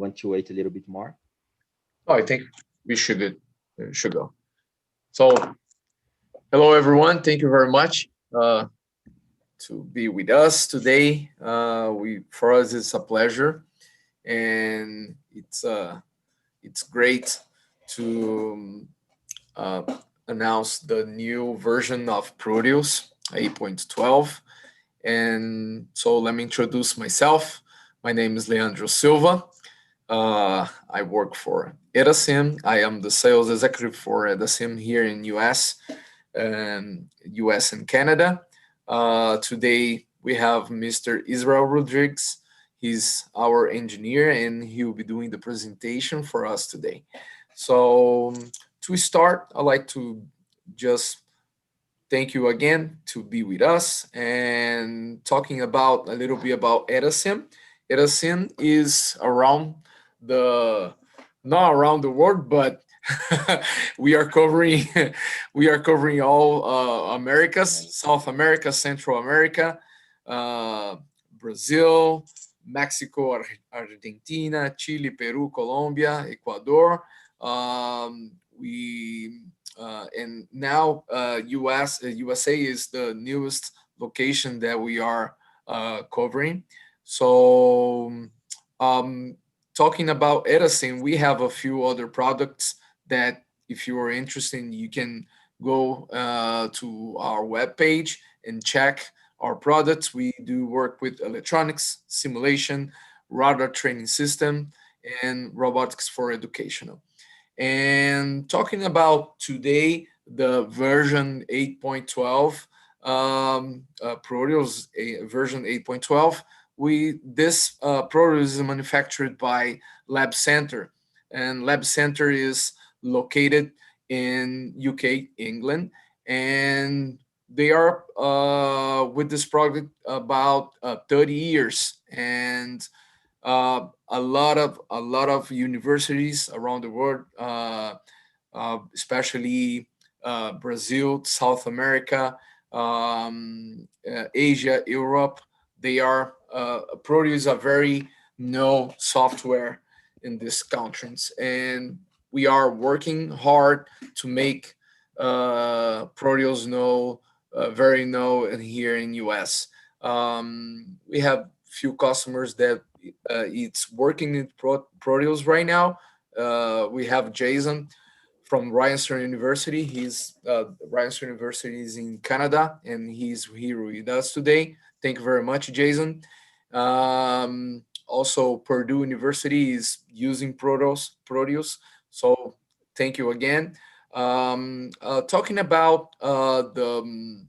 want to wait a little bit more? Oh, I think we should go. So, hello everyone. Thank you very much to be with us today. For us it's a pleasure, and it's great to uh, announce the new version of Proteus 8.12. And so let me introduce myself. My name is Leandro Silva. I work for Edasim. I am the sales executive for Edasim here in US and Canada. Today we have Mr. Israel Rodriguez. He's our engineer, and he will be doing the presentation for us today. So to start, I'd like to just thank you again to be with us and talking about a little bit about Edasim. Edasim is around the not around the world, but we are covering we are covering all Americas, South America, Central America, uh, Brazil, Mexico, Argentina, Chile, Peru, Colombia, Ecuador. We And now USA is the newest location that we are covering. So um, talking about Edison, we have a few other products that if you are interested, you can go to our webpage and check our products. We do work with electronics, simulation, radar training system, and robotics for educational. And talking about today, the version 8.12, Proteus version 8.12, this Proteus is manufactured by Lab Center, and Lab Center is located in UK, England, and they are with this product about 30 years, and a lot of universities around the world, especially Brazil, South America, Asia, Europe. They are produce a very no software in these countries, and we are working hard to make Proteus know very known here in US. We have few customers that it's working in Proteus right now. We have Jason from Ryerson University. Ryerson University is in Canada, and he's here with us today. Thank you very much, Jason. Also, Purdue University is using Proteus. So thank you again. Talking about the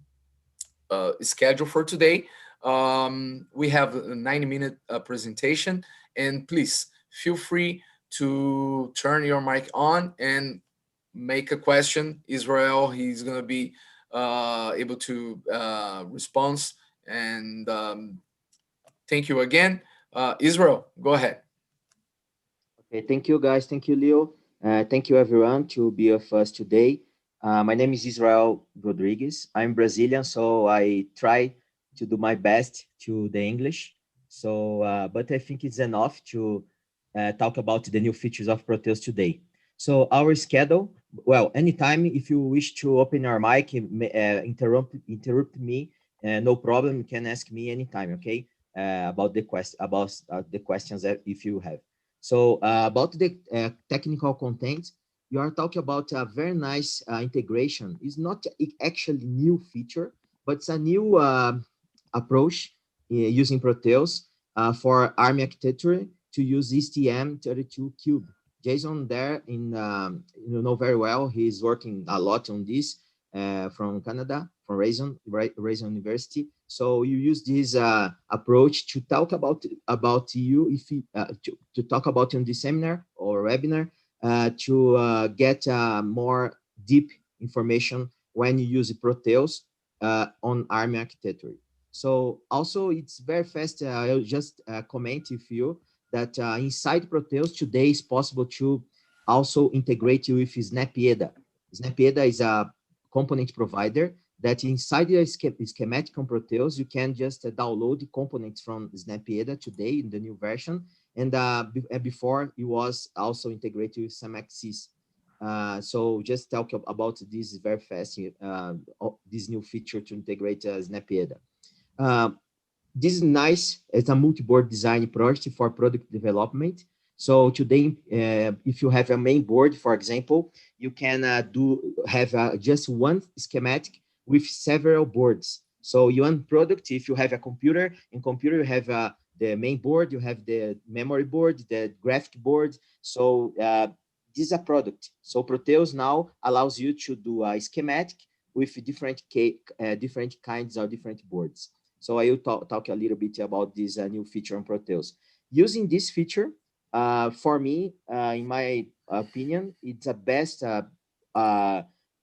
schedule for today. We have a 90-minute presentation, and please feel free to turn your mic on and make a question. Israel, he's going to be able to respond. And thank you again. Israel, go ahead. Okay, thank you guys. Thank you, Leo. Thank you everyone to be with us today. My name is Israel Rodriguez. I'm Brazilian, so I try to do my best to the English. So, but I think it's enough to talk about the new features of Proteus today. So our schedule, well, anytime if you wish to open your mic, interrupt me, no problem. You can ask me anytime, okay? About the questions that if you have. So about the technical content, you are talking about a very nice integration. It's not actually new feature, but it's a new approach using Proteus for ARM architecture to use STM32Cube. Jason there you know very well, he's working a lot on this from Canada, from Ryerson University. So you use this approach to talk about you, if to talk about in the seminar or webinar, to get more deep information when you use Proteus on ARM architecture. So also it's very fast. I'll just comment with you that inside Proteus today is possible to also integrate with SnapEda. SnapEda is a component provider that inside the schematic on Proteus, you can just download the components from SnapEda today in the new version, And before it was also integrated with some MCUs. So just talk about this very fast, this new feature to integrate SnapEda. Uh, this is nice. It's a multi-board design project for product development. So today, if you have a main board, for example, you can have just one schematic with several boards. So you want product, if you have a computer, in computer you have the main board, you have the memory board, the graphic board. So this is a product. So Proteus now allows you to do a schematic with different kinds of different boards. So I will talk a little bit about this new feature on Proteus. Using this feature, for me, in my opinion, it's the best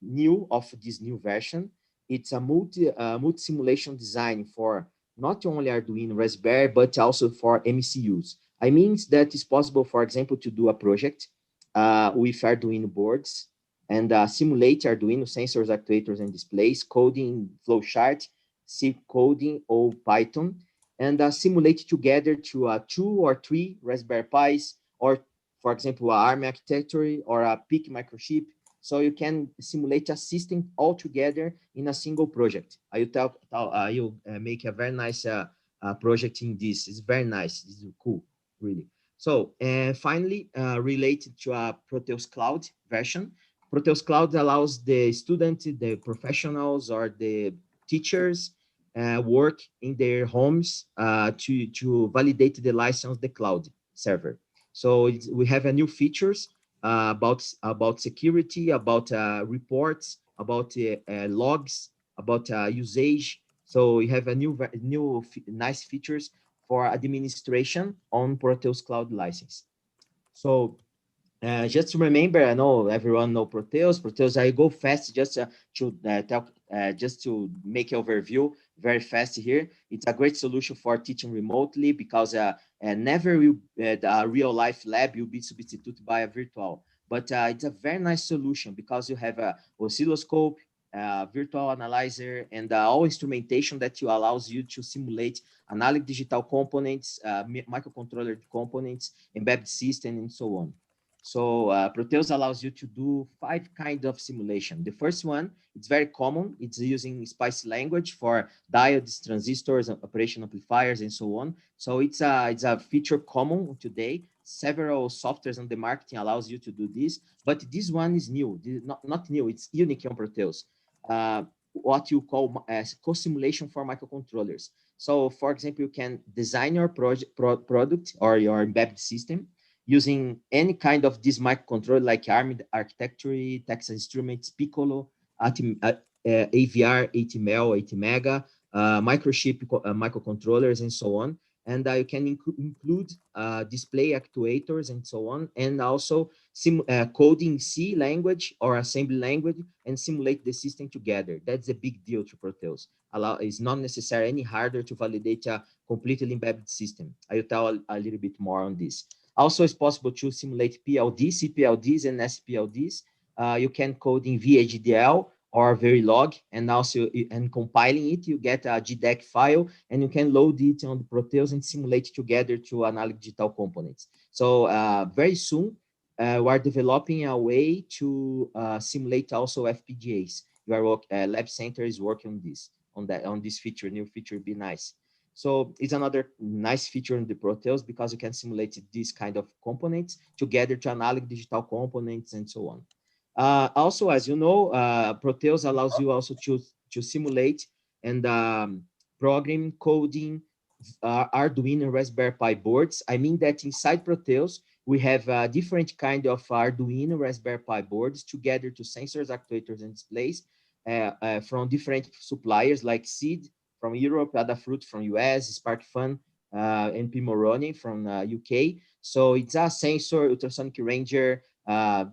new of this new version. It's a multi simulation design for not only Arduino Raspberry, but also for MCUs. I mean that it's possible, for example, to do a project with Arduino boards and simulate Arduino sensors, actuators, and displays, coding flowchart, C coding or Python, and simulate together to 2 or 3 Raspberry Pis, or for example, a ARM architecture or a PIC microchip. So you can simulate a system all together in a single project. You make a very nice project in this. It's very nice. It's cool, really. So, finally, related to a Proteus Cloud version, Proteus Cloud allows the student, the professionals, or the teachers work in their homes to validate the license of the cloud server. So we have a new features about security, about reports, about logs, about usage. So we have a new nice features for administration on Proteus Cloud license. So just to remember, I know everyone know Proteus. Proteus, I go fast just to make an overview very fast here. It's a great solution for teaching remotely because never will a real life lab will be substituted by a virtual. But it's a very nice solution because you have a oscilloscope, virtual analyzer, and all instrumentation that you allows you to simulate analog digital components, microcontroller components, embedded system, and so on. So Proteus allows you to do 5 kinds of simulation. The first one, it's very common. It's using SPICE language for diodes, transistors, operation amplifiers, and so on. So it's a feature common today. Several softwares on the market allows you to do this, but this one is new. Not new, it's unique on Proteus. What you call co-simulation for microcontrollers. So for example, you can design your product or your embedded system using any kind of this microcontroller like ARM architecture, Texas Instruments, Piccolo, AVR, ATmel, ATmega, microchip microcontrollers, and so on. And you can include display actuators and so on, and also coding C language or assembly language and simulate the system together. That's a big deal to Proteus. It's not necessary any hardware to validate a completely embedded system. I will tell a little bit more on this. Also, it's possible to simulate PLDs, CPLDs, and SPLDs. You can code in VHDL or Verilog, and also compiling it, you get a GDEC file, and you can load it on the Proteus and simulate together to analog digital components. So very soon, we are developing a way to simulate also FPGAs. Your lab center is working on this feature. New feature would be nice. So it's another nice feature in the Proteus because you can simulate these kind of components together to analog digital components and so on. Also, as you know, Proteus allows you also to simulate and program coding Arduino Raspberry Pi boards. I mean that inside Proteus, we have different kind of Arduino Raspberry Pi boards together to sensors, actuators, and displays from different suppliers like Seed from Europe, Adafruit from US, SparkFun, NP Moroni from UK. So it's a sensor, ultrasonic ranger, sound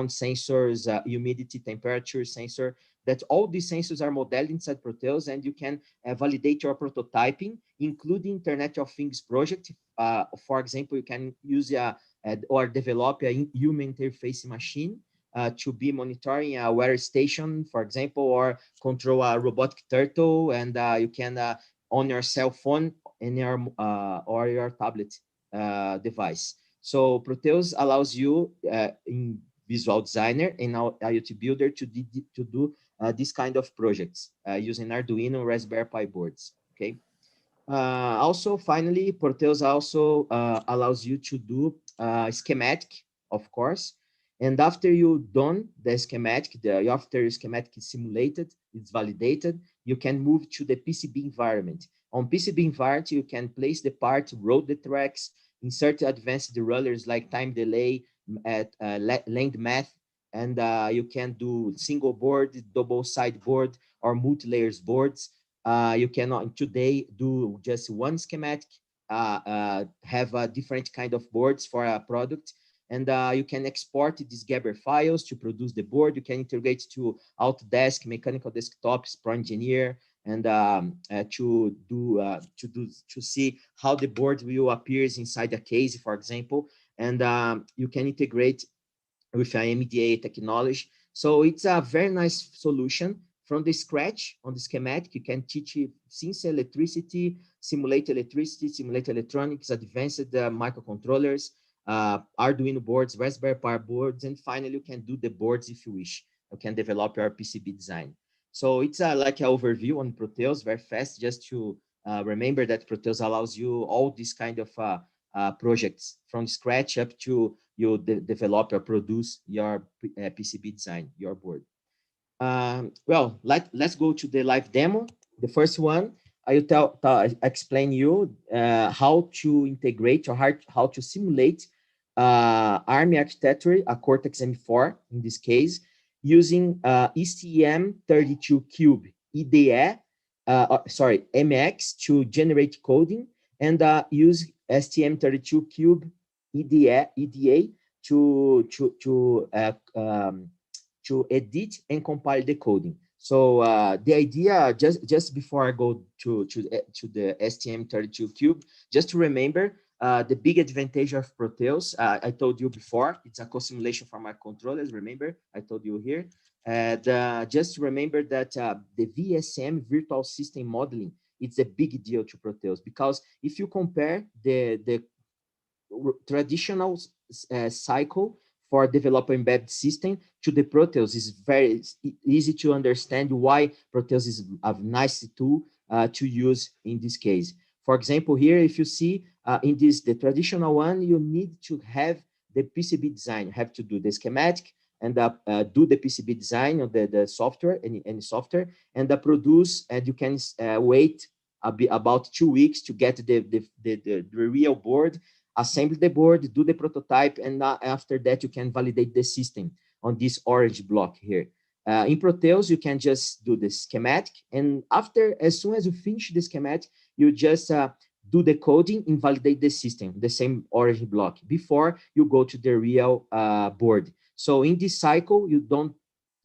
sensors, humidity, temperature sensor, that all these sensors are modeled inside Proteus, and you can validate your prototyping, including Internet of Things project. For example, you can use or develop a human interface machine to be monitoring a weather station, for example, or control a robotic turtle, and you can on your cell phone or your tablet device. So Proteus allows you in Visual Designer and IoT Builder to do this kind of projects using Arduino Raspberry Pi boards. Okay. Also, finally, Proteus also allows you to do schematic, of course. And after you done the schematic, after your schematic is simulated, it's validated, you can move to the PCB environment. On PCB environment, you can place the part, route the tracks, insert advanced rollers like time delay, at length math, and you can do single board, double side board, or multi-layers boards. You cannot today do just one schematic, have a different kind of boards for a product. And you can export these Gerber files to produce the board. You can integrate to Autodesk, Mechanical Desktops, Pro Engineer, and to see how the board will appear inside a case, for example. And you can integrate with MDA technology. So it's a very nice solution from the scratch on the schematic. You can teach since electricity, simulate electronics, advanced microcontrollers, Arduino boards, Raspberry Pi boards, and finally you can do the boards if you wish. You can develop your PCB design. So it's like an overview on Proteus, very fast, just to remember that Proteus allows you all these kind of projects from scratch up to you develop or produce your PCB design, your board. Well, let's go to the live demo. The first one, I will explain you how to integrate or how to simulate ARM architecture, a Cortex M4 in this case, using STM32Cube IDE, MX to generate coding, and use STM32Cube EDA to edit and compile the coding. So the idea, just before I go to the STM32Cube, just to remember the big advantage of Proteus. I told you before, it's a co-simulation for my controllers. Remember, I told you here. And just remember that the VSM, virtual system modeling, it's a big deal to Proteus, because if you compare the traditional cycle for developer embedded system to the Proteus, is very easy to understand why Proteus is a nice tool to use in this case. For example, here, if you see in the traditional one, you need to have the PCB design. You have to do the schematic and do the PCB design of the software, any software, and produce, and you can wait about 2 weeks to get the real board, assemble the board, do the prototype, and after that you can validate the system on this orange block here. In Proteus, you can just do the schematic, and as soon as you finish the schematic, you just do the coding and validate the system, the same orange block, before you go to the real board. So in this cycle,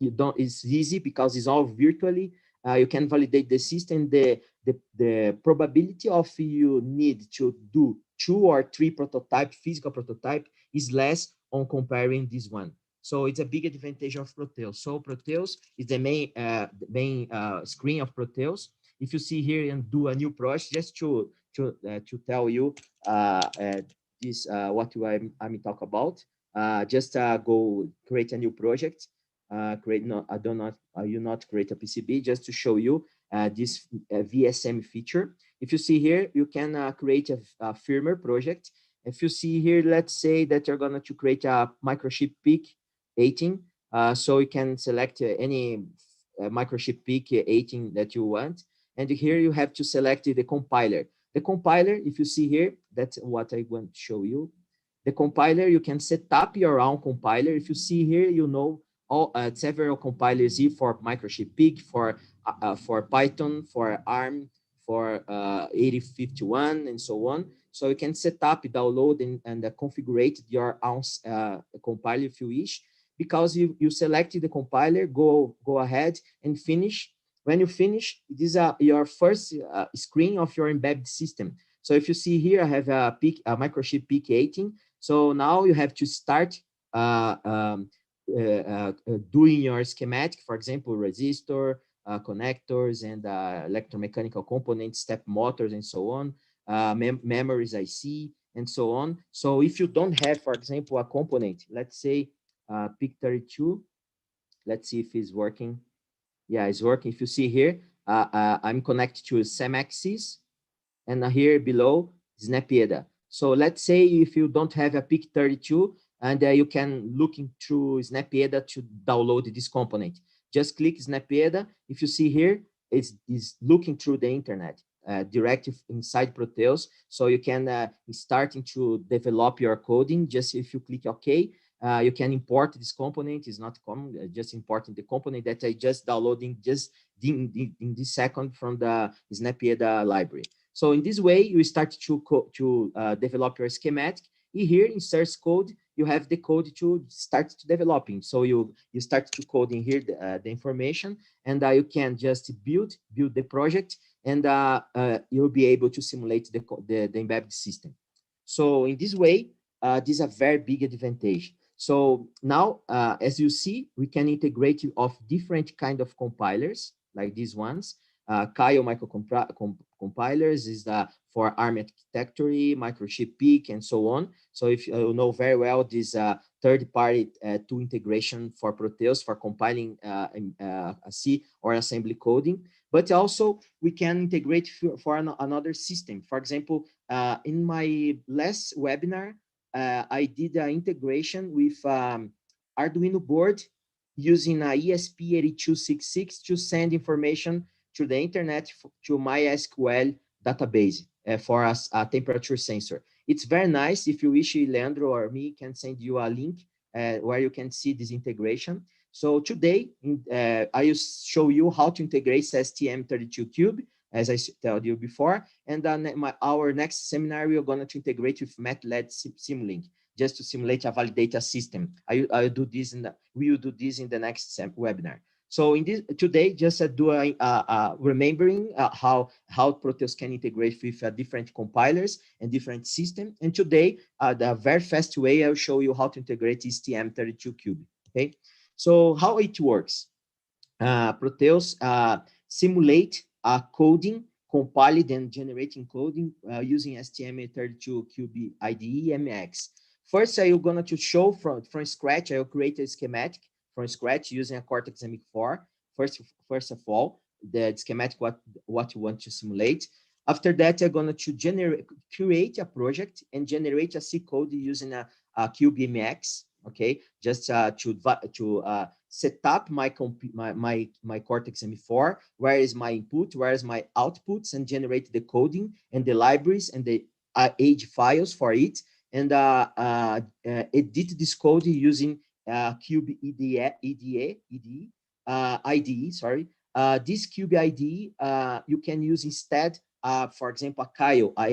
it's easy because it's all virtually. You can validate the system. The probability of you need to do 2 or 3 physical prototype, is less on comparing this one. So it's a big advantage of Proteus. So Proteus is the main screen of Proteus. If you see here and do a new project, just to tell you this what I'm talk about. Just go create a new project. I do not create a PCB, just to show you this VSM feature. If you see here, you can create a firmware project. If you see here, let's say that you're going to create a microchip PIC 18. So you can select any microchip PIC 18 that you want. And here you have to select the compiler. The compiler, if you see here, that's what I want to show you. The compiler, you can set up your own compiler. If you see here, you know all several compilers here for microchip PIC, for Python, for ARM, for 8051, and so on. So you can set up, download, and configure your own compiler if you wish. Because you selected the compiler, go ahead and finish. When you finish, this is your first screen of your embedded system. So if you see here, I have a microchip PIC 18. So now you have to start doing your schematic, for example, resistor, connectors, and electromechanical components, step motors, and so on. memories IC, and so on. So if you don't have, for example, a component, let's say PIC32, let's see if it's working. Yeah, it's working. If you see here, I'm connected to SEM-axis, and here below SnapEda. So let's say if you don't have a PIC32, and you can look through SnapEda to download this component. Just click SnapEda. If you see here, it's looking through the internet, direct inside Proteus. So you can starting to develop your coding. Just if you click OK, you can import this component. It's not common, just importing the component that I just downloading just in this second from the SnapEda library. So in this way, you start to develop your schematic. Here in source code, you have the code to start to developing. So you start to code in here the information, and you can just build the project, and you'll be able to simulate the embedded system. So in this way, this is a very big advantage. So now, as you see, we can integrate of different kind of compilers like these ones. Kyle microcompilers is for ARM architecture, microchip PIC, and so on. So if you know very well this third-party tool integration for Proteus for compiling a C or assembly coding, but also we can integrate for another system. For example, in my last webinar, I did an integration with Arduino board using a ESP8266 to send information to the internet to MySQL database for a temperature sensor. It's very nice. If you wish, Leandro or me can send you a link where you can see this integration. So today, I will show you how to integrate STM32Cube, as I told you before. And then our next seminar, we are going to integrate with MATLAB Simulink, just to simulate a validator system. I'll do this we will do this in the next webinar. So in this today, just remembering how Proteus can integrate with different compilers and different systems. And today, the very fast way, I'll show you how to integrate STM32Cube. Okay, so how it works. Proteus simulate coding, compiled and generating coding using STM32Cube IDE MX. First, I'm going to show from scratch. I'll create a schematic from scratch using a Cortex M4. First of all, the schematic what you want to simulate. After that, I'm going to create a project and generate a C code using a Cube MX. Okay, just to set up my Cortex M4. Where is my input? Where is my outputs? And generate the coding and the libraries and the age files for it. And edit this code using Cube IDE. Sorry, this Cube IDE you can use instead. For example, a Kyle, a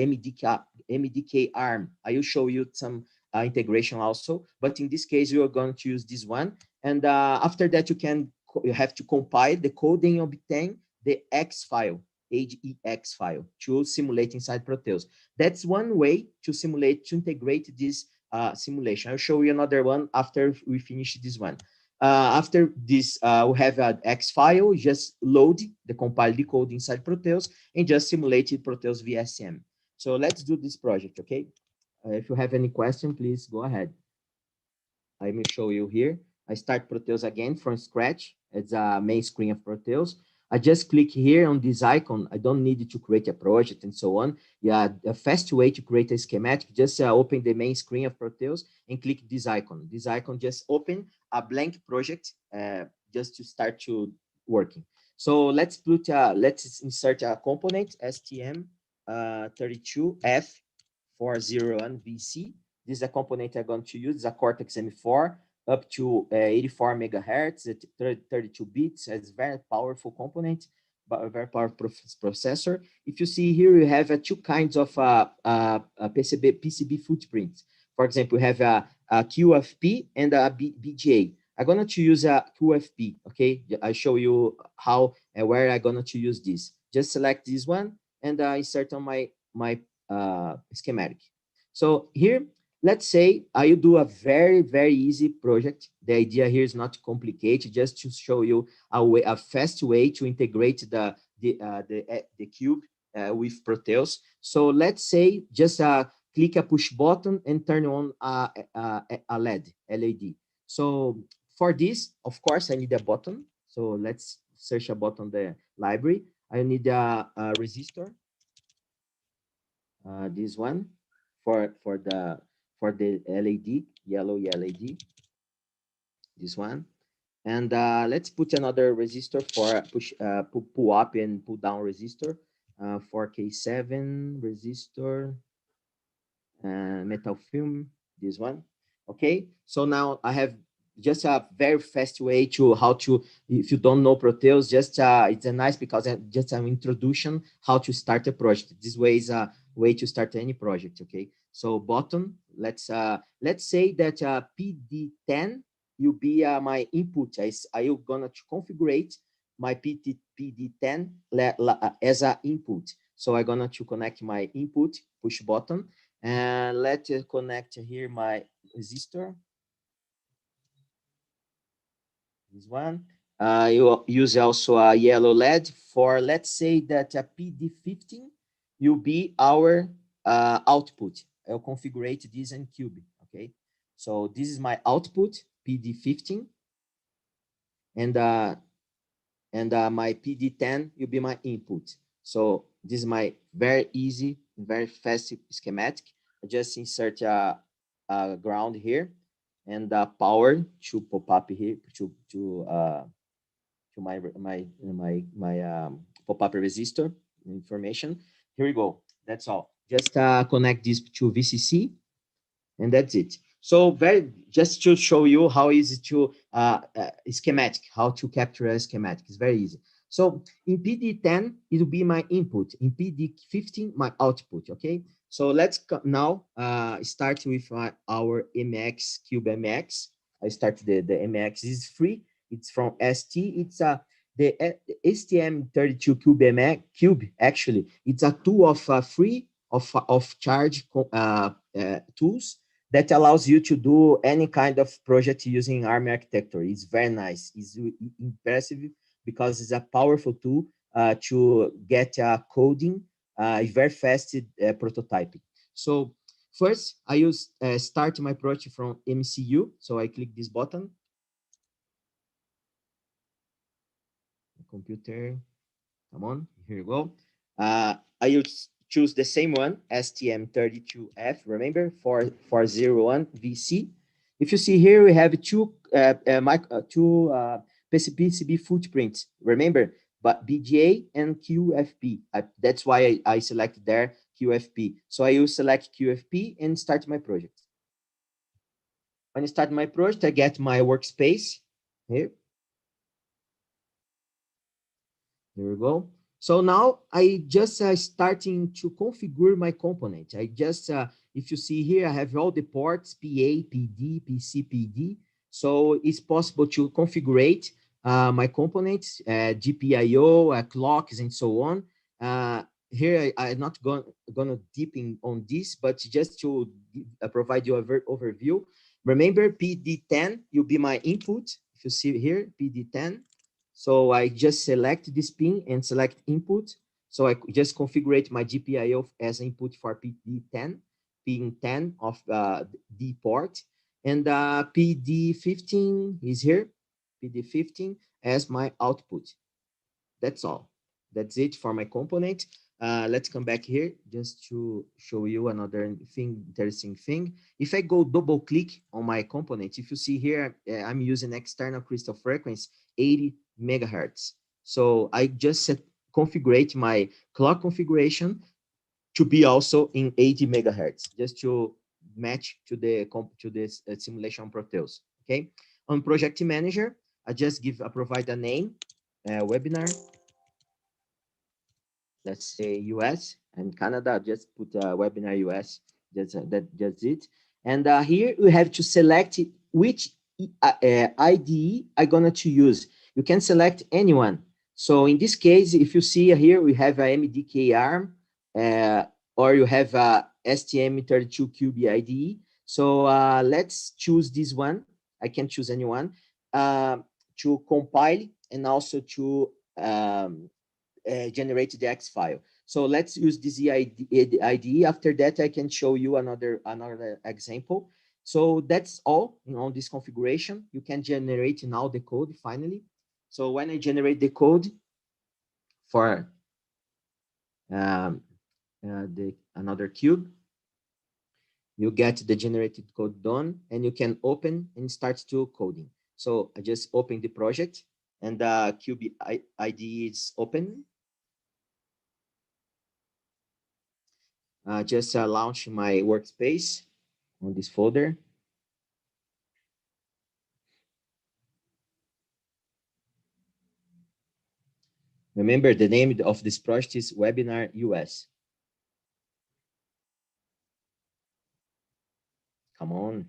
MDK ARM. I will show you some integration also, but in this case, you are going to use this one. And after that, you have to compile the code and obtain the X file, AGEX file, to simulate inside Proteus. That's one way to integrate this simulation. I'll show you another one after we finish this one. After this, we have an X file, just load the compiled code inside Proteus and just simulate Proteus VSM. So let's do this project, okay? If you have any question, please go ahead. I will show you here. I start Proteus again from scratch. It's a main screen of Proteus. I just click here on this icon. I don't need to create a project and so on. Yeah, a fast way to create a schematic, just open the main screen of Proteus and click this icon. This icon just open a blank project just to start to working. So let's insert a component STM32F401 VC. This is a component I'm going to use. It's a Cortex M4 up to 84 megahertz at 32 bits. It's a very powerful component, but a very powerful processor. If you see here, you have two kinds of PCB footprints. For example, we have a QFP and a BGA. I'm going to use a QFP, okay? I'll show you how and where I'm going to use this. Just select this one and insert on my schematic. So here, let's say I do a very, very easy project. The idea here is not to complicate, just to show you a fast way to integrate the cube with Proteus. So let's say just click a push button and turn on a LED. So for this, of course, I need a button. So let's search a button the library. I need a resistor. This one for the LED, yellow LED. This one. And let's put another resistor for pull up and pull down resistor. 4K7 resistor, metal film, this one. Okay, so now I have just a very fast way to how to, if you don't know Proteus, just it's a nice because just an introduction how to start a project. This way is a way to start any project. Okay, so button, let's say that PD10 will be my input. I'm gonna to configure my PD10 as an input. So I'm gonna to connect my input push button, and let's connect here my resistor. This one. You use also a yellow LED for, let's say that a PD15 will be our output. I'll configure this in Cube. Okay, so this is my output PD15, and my PD10 will be my input. So this is my very easy, very fast schematic. I just insert a ground here and power to pop up here to my pop-up resistor information. Here we go. That's all. Just connect this to VCC, and that's it. So just to show you how easy to schematic, how to capture a schematic. It's very easy. So in PD10, it will be my input. In PD15, my output. Okay. So let's now start with our MX Cube MX. I start the MX. This is free. It's from ST. It's the STM32Cube MX Cube. Actually, it's a tool of free of charge tools that allows you to do any kind of project using ARM architecture. It's very nice. It's impressive because it's a powerful tool to get coding, very fast prototyping. So first, I use start my project from MCU. So I click this button. Computer, come on, here you go. I choose the same one, STM32F, remember, 4401 VC. If you see here, we have two PCB footprints, remember, but BGA and QFP. That's why I selected there QFP. So I will select QFP and start my project. When I start my project, I get my workspace here. Here we go. So now I just starting to configure my component. I just, if you see here, I have all the ports, PA, PD, PC, PD. So it's possible to configure my components, GPIO, clocks, and so on. Here, I'm not gonna deep in on this, but just to provide you an overview. Remember, PD10 will be my input. If you see here, PD10. So I just select this pin and select input. So I just configure my GPIO as input for PD10, pin 10 of D port. And PD15 is here, PD15 as my output. That's all. That's it for my component. Let's come back here just to show you another interesting thing. If I go double click on my component, if you see here, I'm using external crystal frequency 80 megahertz. So I just configure my clock configuration to be also in 80 megahertz, just to match to the simulation Proteus. Okay. On project manager, I just provide a name, webinar. Let's say US and Canada. Just put webinar US. That's it. And here we have to select which IDE I'm gonna to use. You can select anyone. So in this case, if you see here, we have a MDK ARM, or you have a STM32Cube IDE. So let's choose this one. I can choose anyone to compile and also to generate the X file. So let's use this IDE. After that, I can show you another example. So that's all on this configuration. You can generate now the code finally. So when I generate the code for another cube, you get the generated code done, and you can open and start to coding. So I just open the project, and the cube IDE is open. Just launch my workspace on this folder. Remember, the name of this project is Webinar US. Come on.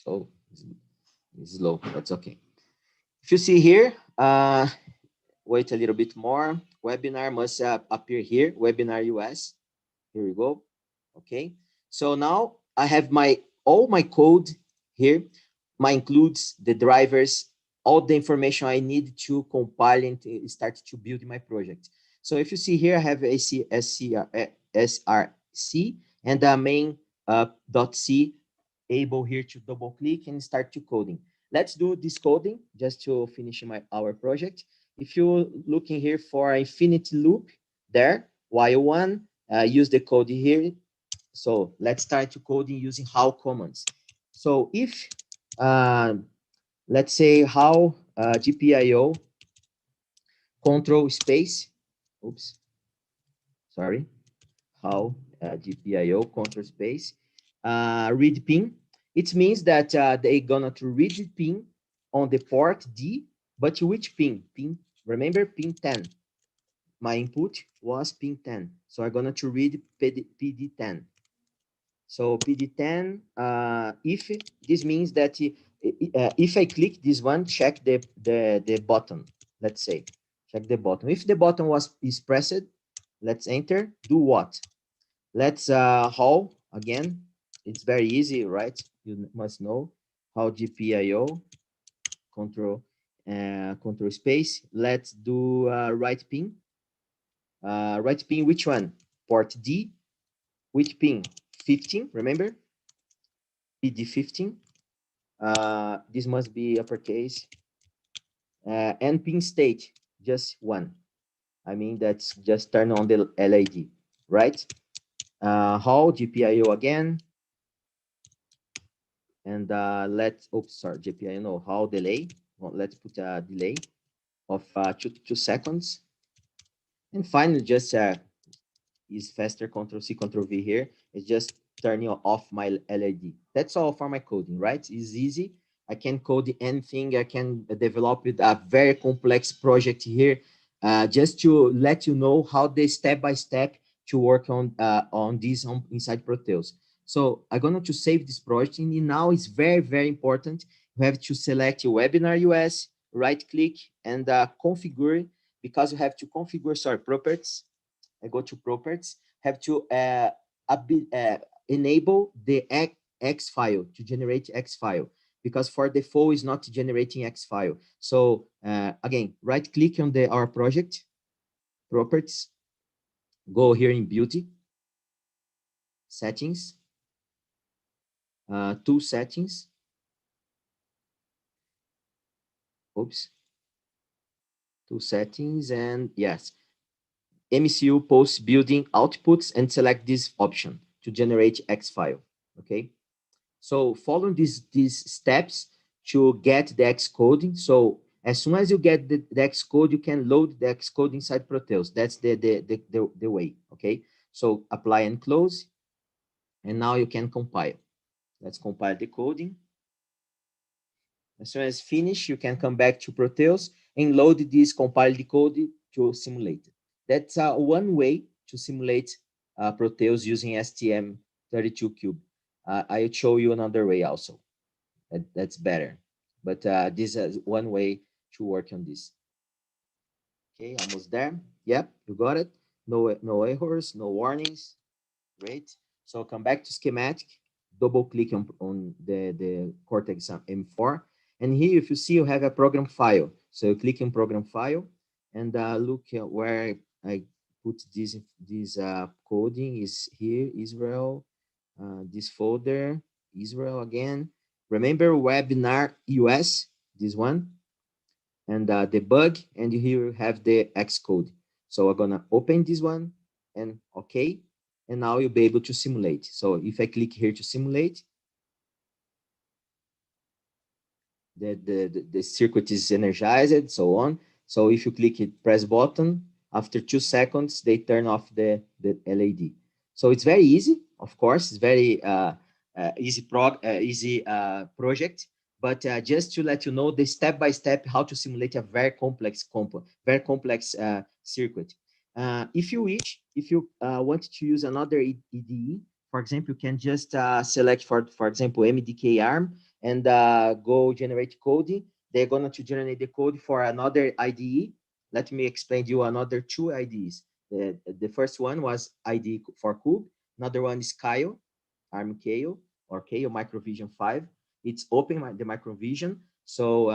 Oh, it's low. That's okay. If you see here, wait a little bit more. Webinar must appear here. Webinar US. Here we go. Okay. So now I have all my code here. My includes the drivers, all the information I need to compile and start to build my project. So if you see here, I have a SRC and the main .c able here to double click and start to coding. Let's do this coding just to finish our project. If you're looking here for infinity loop there, while one, use the code here. So let's start to coding using how commands. So if, let's say how GPIO control space, oops, sorry, how GPIO control space, read pin. It means that they gonna to read the pin on the port D, but which pin? Remember pin 10. My input was pin 10. So I'm gonna to read PD 10. So PD10, if this means that if I click this one, check the button, let's say, check the button. If the button is pressed, let's enter, do what? Let's how, again, it's very easy, right? You must know how GPIO control control space. Let's do right pin. Right pin, which one? Port D. Which pin? 15, remember? PD15. This must be uppercase. And pin state, just one. I mean, that's just turn on the LED, right? How GPIO again. And let's, oops, sorry, GPIO, no, how delay. Well, let's put a delay of 2 seconds. And finally, just is faster, Control C, Control V here. It's just turning off my LED. That's all for my coding, right? It's easy. I can code anything. I can develop with a very complex project here, just to let you know how the step-by-step to work on this inside Proteus. So I'm going to save this project, and now it's very, very important. You have to select your Webinar US, right-click, and configure, because you have to configure, sorry, properties. I go to properties, have to enable the X file to generate X file, because for default is not generating X file. So again, right click on our project, properties, go here in beauty, settings, tool settings, oops, tool settings, and yes, MCU post building outputs, and select this option to generate X file, okay? So following these steps to get the Xcode. So as soon as you get the Xcode, you can load the Xcode inside Proteus. That's the way, okay? So apply and close, and now you can compile. Let's compile the coding. As soon as finished, you can come back to Proteus and load this compiled code to simulate it. That's one way to simulate Proteus using STM32Cube. I'll show you another way also. That's better. But this is one way to work on this. Okay, almost there. Yep, you got it. No errors, no warnings. Great. So come back to schematic, double click on the Cortex M4. And here, if you see, you have a program file. So you click in program file and look at where I put this coding is here, Israel, this folder, Israel again. Remember webinar US, this one, and debug, and here you have the Xcode. So I'm gonna open this one and okay, and now you'll be able to simulate. So if I click here to simulate, the circuit is energized, so on. So if you click it, press button, after 2 seconds, they turn off the LED. So it's very easy, of course, it's very easy project, but just to let you know the step-by-step how to simulate a very complex circuit. If you wish, if you want to use another IDE, for example, you can just select, for example, MDK ARM, and go generate code. They're going to generate the code for another IDE. Let me explain to you another 2 IDEs. The first one was IDE for Cube. Another one is Kyle, ARM Kale, or Kale Microvision 5. It's open the Microvision. So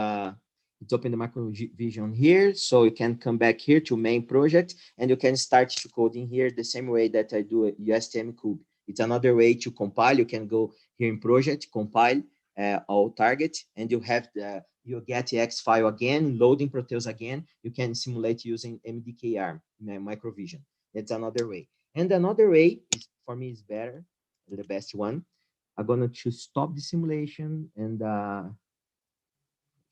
it's open the Microvision here. So you can come back here to main project, and you can start to coding here the same way that I do a STM Cube. It's another way to compile. You can go here in project, compile, all target, and you have you get the X file again, loading Proteus again. You can simulate using MDK ARM, Microvision. That's another way. And another way is, for me, is better, the best one. I'm gonna choose stop the simulation and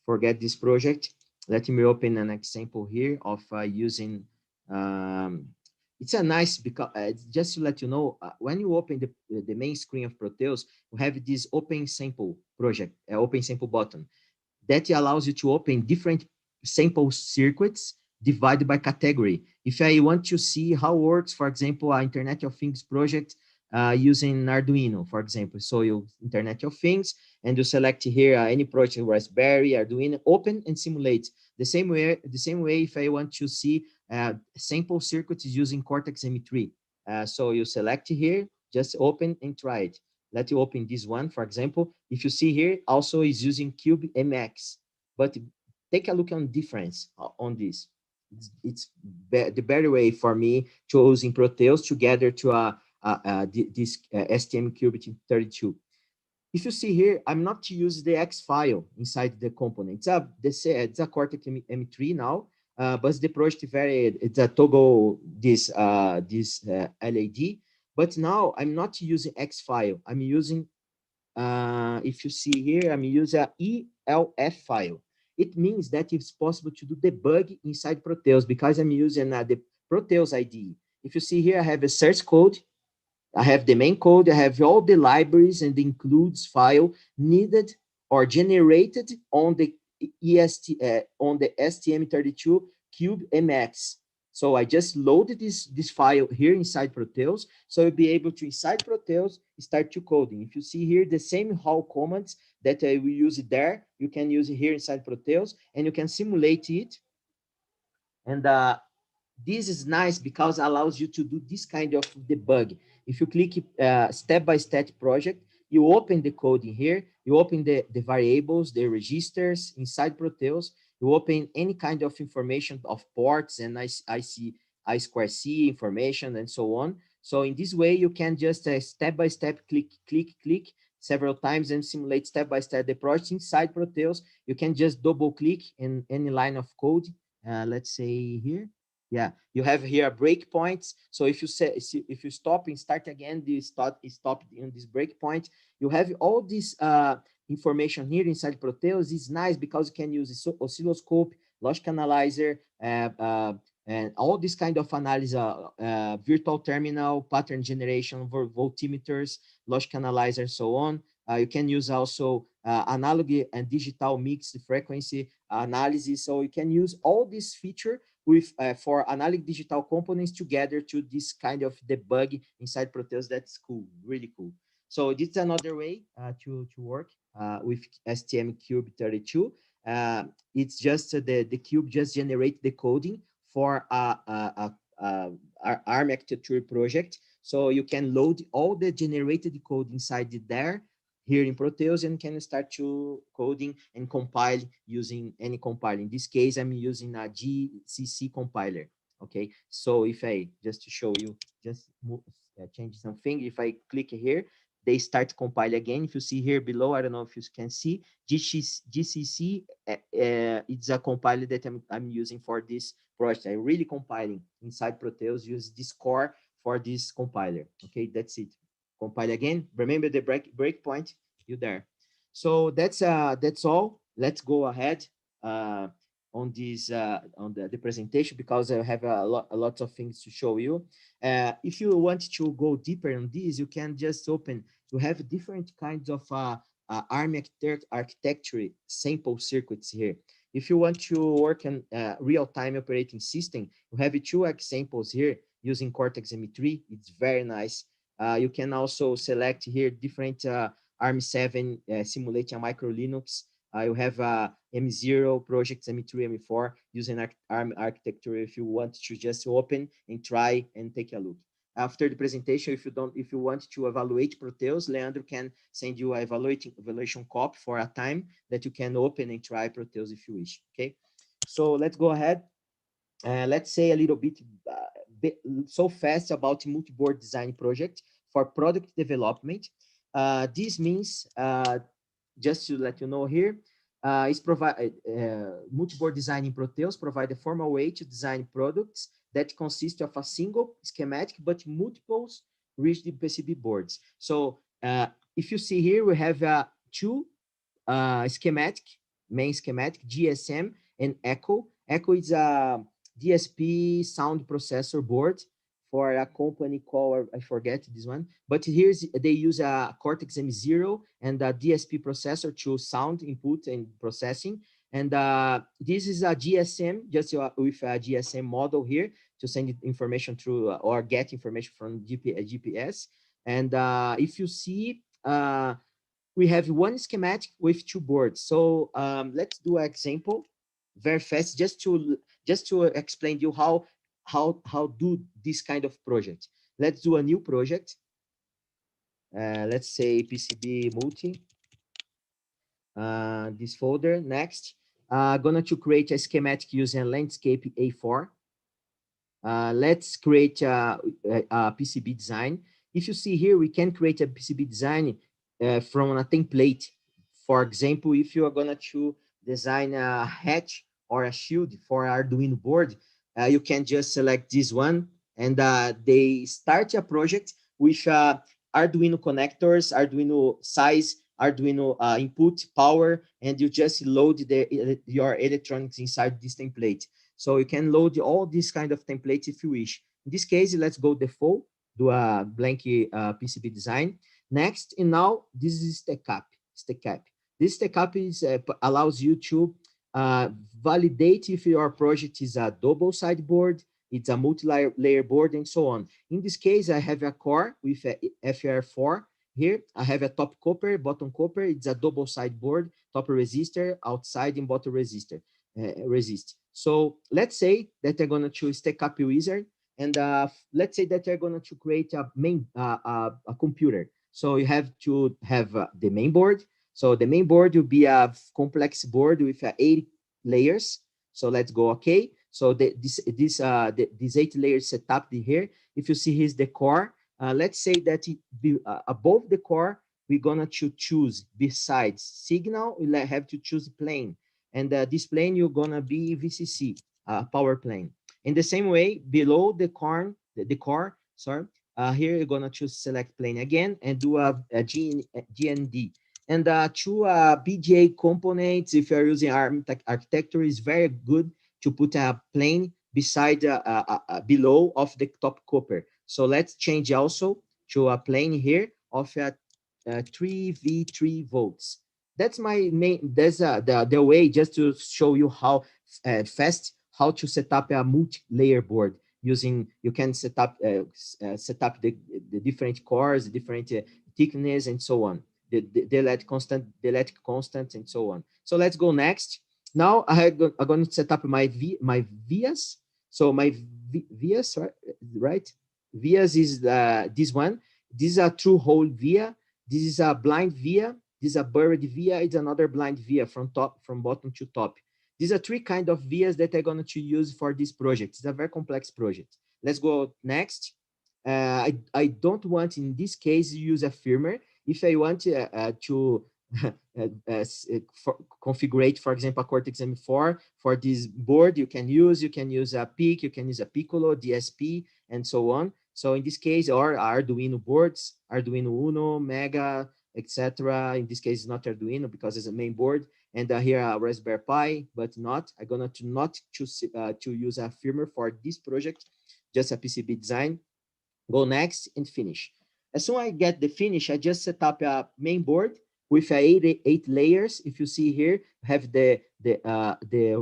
forget this project. Let me open an example here of using. It's a nice, because just to let you know, when you open the main screen of Proteus, we have this open sample project, open sample button that allows you to open different sample circuits divided by category. If I want to see how works, for example, Internet of Things project using Arduino, for example. So you Internet of Things, and you select here any project, Raspberry, Arduino, open and simulate. The same way if I want to see sample circuits using Cortex M3. So you select here, just open and try it. Let you open this one, for example. If you see here, also is using Cube MX, but take a look on difference on this. It's the better way for me choosing Proteus together to this STM32. If you see here, I'm not to use the X file inside the component. It's a Cortex M3 now, but the project it's a toggle this LED. But now I'm not using X file. I'm using if you see here, I'm using a ELF file. It means that it's possible to do debug inside Proteus because I'm using the Proteus IDE. If you see here, I have a source code, I have the main code, I have all the libraries and the includes file needed or generated on the STM32 Cube MX. So I just loaded this file here inside Proteus. So you'll be able to, inside Proteus, start to coding. If you see here, the same how commands that we use it there, you can use it here inside Proteus, and you can simulate it. And this is nice because it allows you to do this kind of debug. If you click step-by-step project, you open the code in here, you open the variables, the registers inside Proteus, you open any kind of information of ports and I2C information and so on. So in this way, you can just step-by-step click several times and simulate step-by-step the project inside Proteus. You can just double click in any line of code. Let's say here. Yeah, you have here breakpoints. So if you stop and start again, stop in this breakpoint. You have all this information here inside Proteus. It's nice because you can use oscilloscope, logic analyzer, and all this kind of analysis, virtual terminal, pattern generation, voltmeters, logic analyzer, so on. You can use also analog and digital mixed frequency analysis. So you can use all this feature with for analog digital components together to this kind of debug inside Proteus. That's cool, really cool. So this is another way to work with STM32. It's just the cube just generate the coding for our architecture project. So you can load all the generated code inside there here in Proteus and can start to coding and compile using any compiler. In this case, I'm using a GCC compiler. Okay, so if I just to show you, just change something. If I click here, they start compile again. If you see here below, I don't know if you can see GCC. It's a compiler that I'm using for this project. I'm really compiling inside Proteus. Use this core for this compiler. Okay, that's it. Compile again. Remember the breakpoint. You there. So that's all. Let's go ahead on this on the presentation because I have a lot of things to show you. If you want to go deeper on this, you can just open. You have different kinds of ARM architecture sample circuits here. If you want to work on real-time operating system, you have two examples here using Cortex M3. It's very nice. You can also select here different ARM7 simulate a micro Linux. You have M0 projects, M3, M4 using ARM architecture if you want to just open and try and take a look. After the presentation, if you want to evaluate Proteus, Leandro can send you an evaluation copy for a time that you can open and try Proteus if you wish. Okay, so let's go ahead. Let's say a little bit so fast about multi-board design project for product development. This means just to let you know here, is provide multi-board design in Proteus provide a formal way to design products that consist of a single schematic but multiples rigid PCB boards. So if you see here, we have two schematic, main schematic, GSM and Echo. Echo is a DSP sound processor board for a company called, I forget this one, but here's, they use a Cortex M0 and a DSP processor to sound input and processing. And this is a GSM, just with a GSM model here to send information through or get information from GPS. And if you see, we have one schematic with two boards. So let's do an example very fast, just to explain to you how do this kind of project. Let's do a new project. Let's say PCB multi. This folder. Next, gonna to create a schematic using landscape A4. Let's create a PCB design. If you see here, we can create a PCB design from a template. For example, if you are gonna to design a hatch or a shield for Arduino board, you can just select this one, and they start a project with Arduino connectors, Arduino size, Arduino input power, and you just load your electronics inside this template. So you can load all these kind of templates if you wish. In this case, let's go default, do a blank PCB design. Next, and now this is StackUp. This StackUp is allows you to validate if your project is a double side board, it's a multi-layer board, and so on. In this case, I have a core with a FR4. Here, I have a top copper, bottom copper. It's a double side board, top resistor, outside and bottom resistor. Resist. So let's say that they're going to choose StackUp wizard, and let's say that they're going to create a main a computer. So you have to have the main board. So the main board will be a complex board with 8 layers. So let's go. Okay. So this 8 layers setup here. If you see here's the core. Let's say that above the core, we're gonna choose besides signal. We have to choose plane. And this plane, you're gonna be VCC, power plane. In the same way, below the core, sorry, here you're gonna choose select plane again and do a GND. And two BGA components, if you're using ARM architecture, is very good to put a plane beside below of the top copper. So let's change also to a plane here of 3V3 volts. That's my main, that's the way just to show you how fast, how to set up a multi-layer board using, you can set up the different cores, different thickness, and so on. The electric constant, and so on. So let's go next. Now I'm going to set up my vias. So my vias, right? Vias is this one. This is a true hole via. This is a blind via. This is a buried via, it's another blind via from bottom to top. These are three kind of vias that I'm going to use for this project. It's a very complex project. Let's go next. I don't want, in this case, use a firmware. If I want to configure, for example, a Cortex M4 for this board, you can use a PIC, you can use a Piccolo, DSP, and so on. So in this case, or Arduino boards, Arduino Uno, Mega, etc. In this case, it's not Arduino because it's a main board. And here a Raspberry Pi, but not. I'm gonna not choose to use a firmware for this project, just a PCB design. Go next and finish. As soon as I get the finish, I just set up a main board with eight layers. If you see here, have the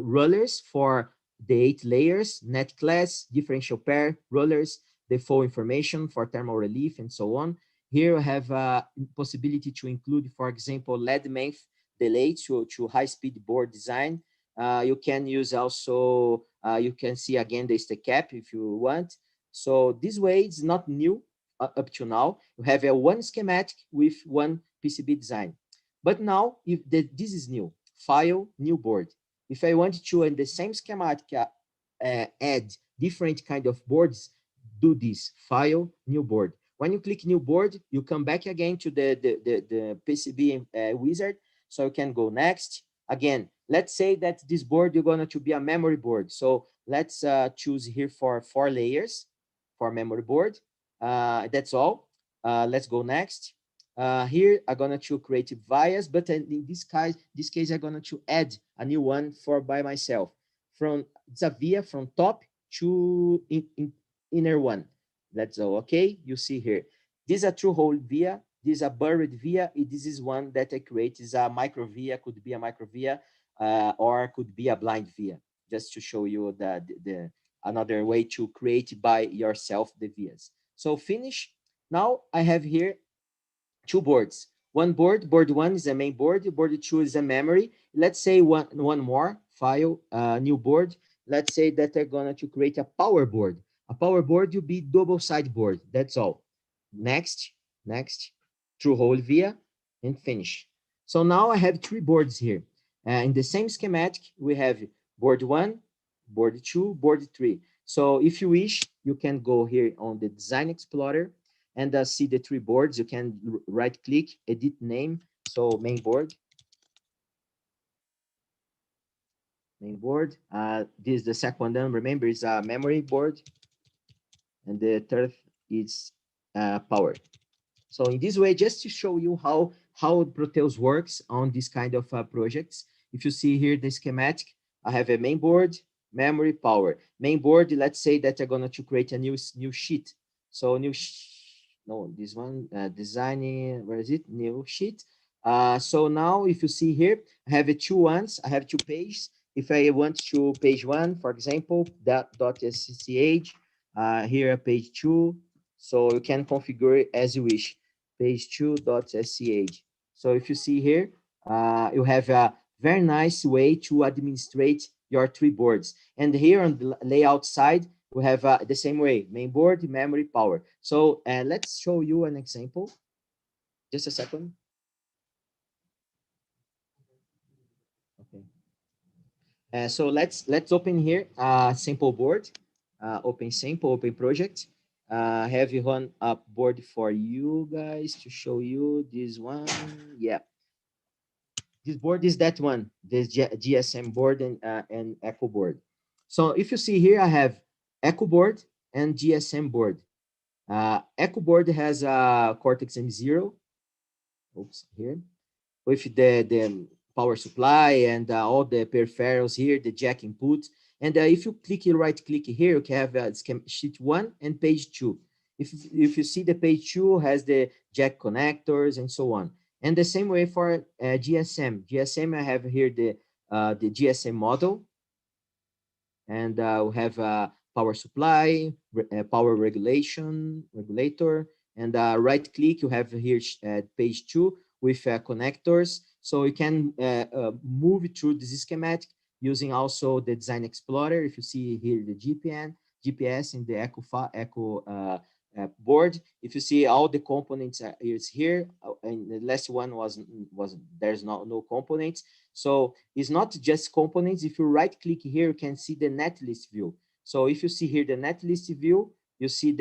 rollers for the 8 layers, net class, differential pair, rollers, the full information for thermal relief, and so on. Here I have a possibility to include, for example, LED length delay to high-speed board design. You can use also, you can see again the stack cap if you want. So this way, it's not new up to now. You have a one schematic with one PCB design. But now, if this is new, file, new board. If I want to, in the same schematic, add different kind of boards, do this, file, new board. When you click new board, you come back again to the PCB wizard. So you can go next. Again, let's say that this board, you're going to be a memory board. So let's choose here for 4 layers for memory board. That's all. Let's go next. Here I'm gonna to create vias, but in this case I'm gonna to add a new one for by myself. From it's a via from top to inner one. That's all. Okay, you see here. This is a true hole via. This is a buried via. This is one that I create. Is a micro via. Could be a micro via, or could be a blind via. Just to show you the another way to create by yourself the vias. So finish. Now I have here 2 boards. One board, board 1 is a main board, board 2 is a memory. Let's say one more file, new board. Let's say that they're going to create a power board. A power board will be double side board. That's all. Next, through hole via and finish. So now I have 3 boards here. In the same schematic, we have board 1, board 2, board 3. So if you wish, you can go here on the Design Explorer and see the 3 boards. You can right click, edit name. So main board. This is the second one. Remember, it's a memory board. And the third is power. So in this way, just to show you how Proteus works on this kind of projects. If you see here the schematic, I have a main board, memory, power. Main board, let's say that I'm going to create a new sheet. So this one, designing, where is it? New sheet. So now if you see here, I have 2 ones. I have 2 pages. If I want to page 1, for example, .ssh, here page 2. So you can configure it as you wish. Page 2.sch. So if you see here, you have a very nice way to administrate your 3 boards. And here on the layout side, we have the same way, main board, memory, power. So let's show you an example. Just a second. Okay. So let's open here a sample board. Open sample, open project. Have one up board for you guys to show you this one. Yeah. This board is that one, this GSM board and Echo board. So if you see here, I have Echo board and GSM board. Echo board has a Cortex M0. Oops, here. With the power supply and all the peripherals here, the jack input. And if you right click here, you can have sheet 1 and page 2. If you see the page 2 has the jack connectors and so on. And the same way for GSM. GSM, I have here the GSM model. And we have a power supply, power regulator. And right click, you have here page 2 with connectors. So you can move through this schematic using also the Design Explorer. If you see here the GPS and the Echo board. If you see all the components is here, and the last one was there's no components. So it's not just components. If you right click here, you can see the netlist view. So if you see here the netlist view, you see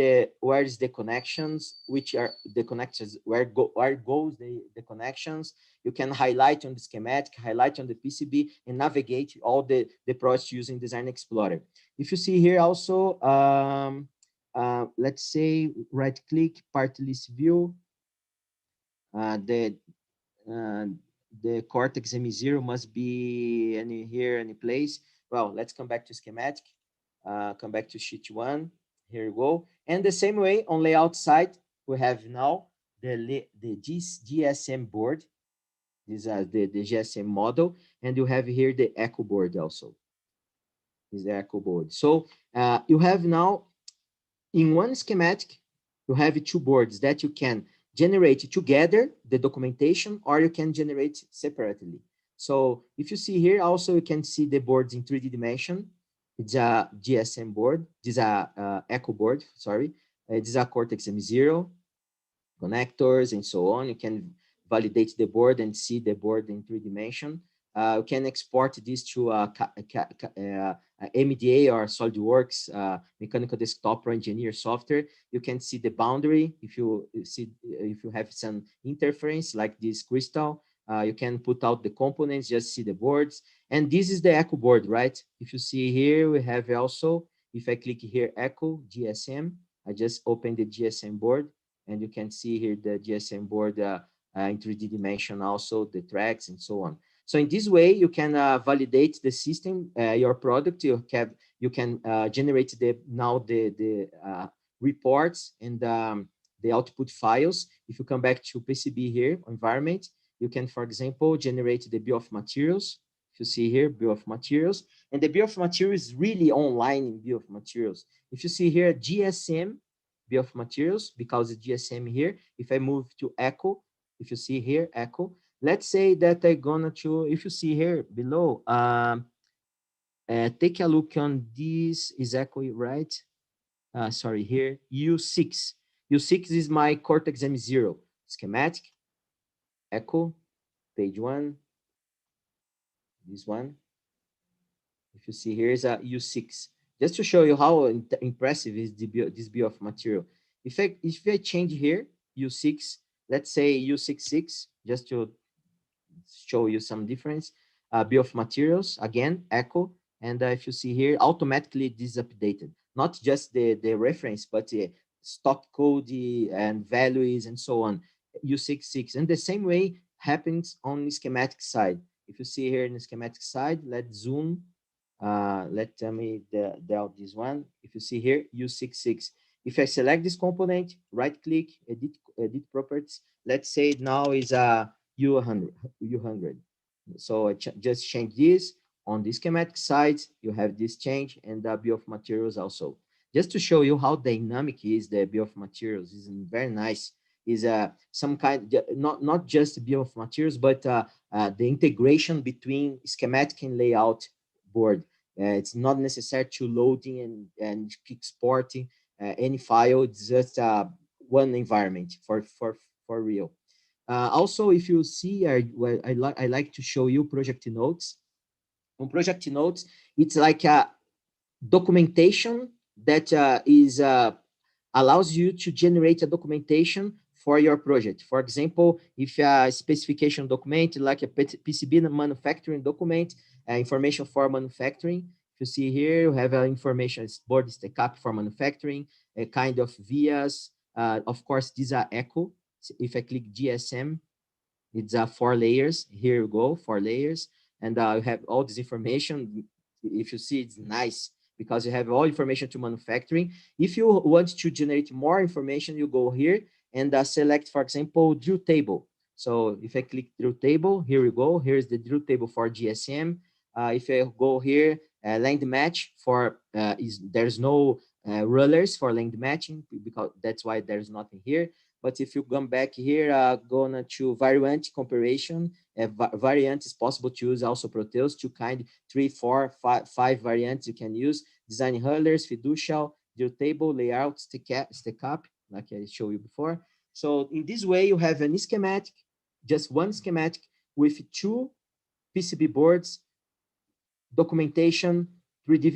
where is the connections, which are the connections, where goes the connections. You can highlight on the schematic, highlight on the PCB, and navigate all the projects using Design Explorer. If you see here also, let's say right click, part list view, uh, the uh, the Cortex M0 must be any place. Well, let's come back to schematic, come back to sheet one. Here we go. And the same way on layout side, we have now the GSM board. These are the GSM model, and you have here the Echo board also. Is the Echo board. So you have now in one schematic, you have two boards that you can generate together, the documentation, or you can generate separately. So if you see here, also you can see the boards in 3D dimension. It's a GSM board. This is a Echo board, sorry. This is a Cortex M0, connectors and so on. You can validate the board and see the board in 3 dimension. You can export this to MDA or SolidWorks mechanical desktop or engineer software. You can see the boundary. If you have some interference like this crystal, you can put out the components, just see the boards. And this is the Echo board, right? If you see here, we have also, if I click here, Echo GSM, I just open the GSM board, and you can see here the GSM board in 3D dimension, also the tracks and so on. So in this way, you can validate the system, your product. You can generate the reports and the output files. If you come back to PCB here, environment, you can, for example, generate the bill of materials. If you see here, bill of materials, and the bill of materials is really online in bill of materials. If you see here, GSM bill of materials, because it's GSM here. If I move to Echo, if you see here, Echo, let's say that I'm gonna to, if you see here below, take a look on this, is Echo right? Sorry, here, U6. U6 is my Cortex M0 schematic, Echo, page one, this one. If you see here is a U6. Just to show you how impressive is this bill of material. If I change here, U6, let's say U66, just to show you some difference. Bill of materials, again, Echo. And if you see here, automatically this is updated. Not just the reference, but stock code and values and so on, U66. And the same way happens on the schematic side. If you see here in the schematic side, let's zoom. Let me delete this one. If you see here, U66. If I select this component, right click, edit properties. Let's say now is a U100. So I just change this. On the schematic side, you have this change, and the bill of materials also. Just to show you how dynamic is the bill of materials, is very nice. Is some kind, not just bill of materials, but the integration between schematic and layout board. It's not necessary to loading and exporting any file. It's just one environment for real. Also, if you see, I like to show you project notes. On project notes, it's like a documentation that allows you to generate a documentation for your project. For example, if a specification document, like a PCB manufacturing document, information for manufacturing. If you see here, you have information, board stack up for manufacturing, a kind of vias. Of course, these are Echo. So if I click GSM, it's 4 layers. Here you go, 4 layers. And you have all this information. If you see, it's nice because you have all information to manufacturing. If you want to generate more information, you go here and select, for example, drill table. So if I click drill table, here we go. Here's the drill table for GSM. If I go here, length match for, there's no rulers for length matching because that's why there's nothing here. But if you come back here, going to variant comparison, variant is possible to use also Proteus, 2 kind, 3, 4, 5 variants you can use. Design handlers, fiducial, drill table, layout, stack up. like I showed you before. So in this way, you have an schematic, just one schematic with two PCB boards, documentation, 3D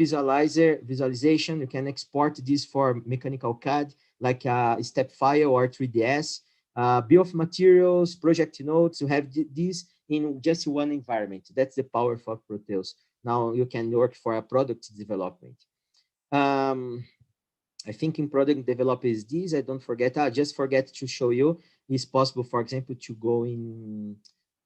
visualization. You can export this for mechanical CAD, like a step file or 3ds. Bill of materials, project notes, you have this in just one environment. That's the power of Proteus. Now you can work for a product development. I think in product development is this. I don't forget. I just forget to show you. It's possible, for example, to go in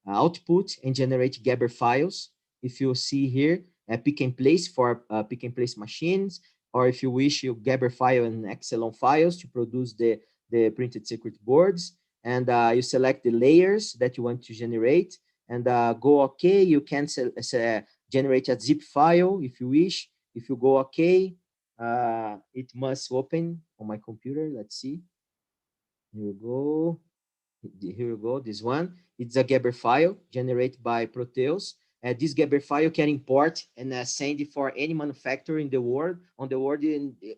output and generate Gerber files. If you see here, pick and place for pick and place machines, or if you wish, you Gerber file and Excel files to produce the printed circuit boards. And you select the layers that you want to generate and go OK. You can generate a zip file if you wish. If you go OK, it must open on my computer. Let's see. Here we go. Here we go. This one. It's a Gerber file generated by Proteus. This Gerber file can import and send it for any manufacturer in the world. On the world,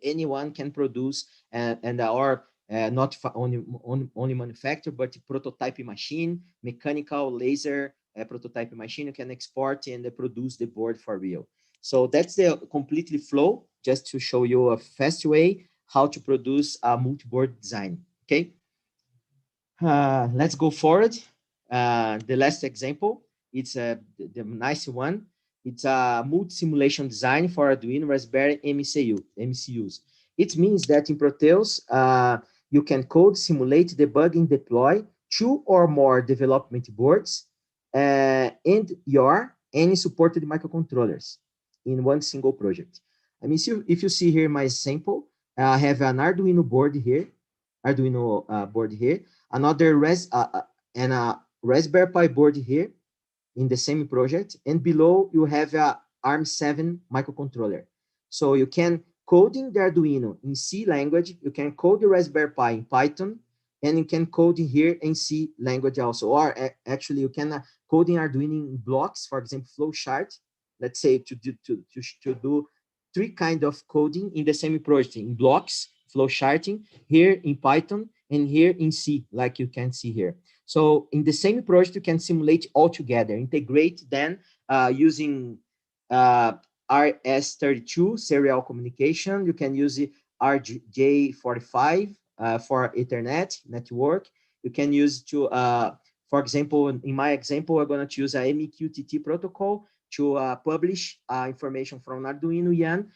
anyone can produce or not only manufacturer, but prototype machine, mechanical laser prototype machine. You can export and produce the board for real. So that's the completely flow, just to show you a fast way how to produce a multi-board design. Okay. Let's go forward. The last example, it's the nice one. It's a multi-simulation design for Arduino Raspberry MCUs. It means that in Proteus, you can code, simulate, debug, and deploy two or more development boards and your any supported microcontrollers in one single project. I mean, if you see here my sample, I have an Arduino board here, another and a Raspberry Pi board here in the same project, and below you have a ARM7 microcontroller. So you can coding the Arduino in C language, you can code the Raspberry Pi in Python, and you can code here in C language also. Or actually, you can code in Arduino in blocks, for example, flowchart. Let's say to do three kind of coding in the same project in blocks, flowcharting, here in Python, and here in C, like you can see here. So in the same project, you can simulate all together, integrate then using RS32 serial communication. You can use RJ45 for Ethernet network. You can use to, for example, in my example, we're going to use a MQTT protocol to publish information from Arduino Yan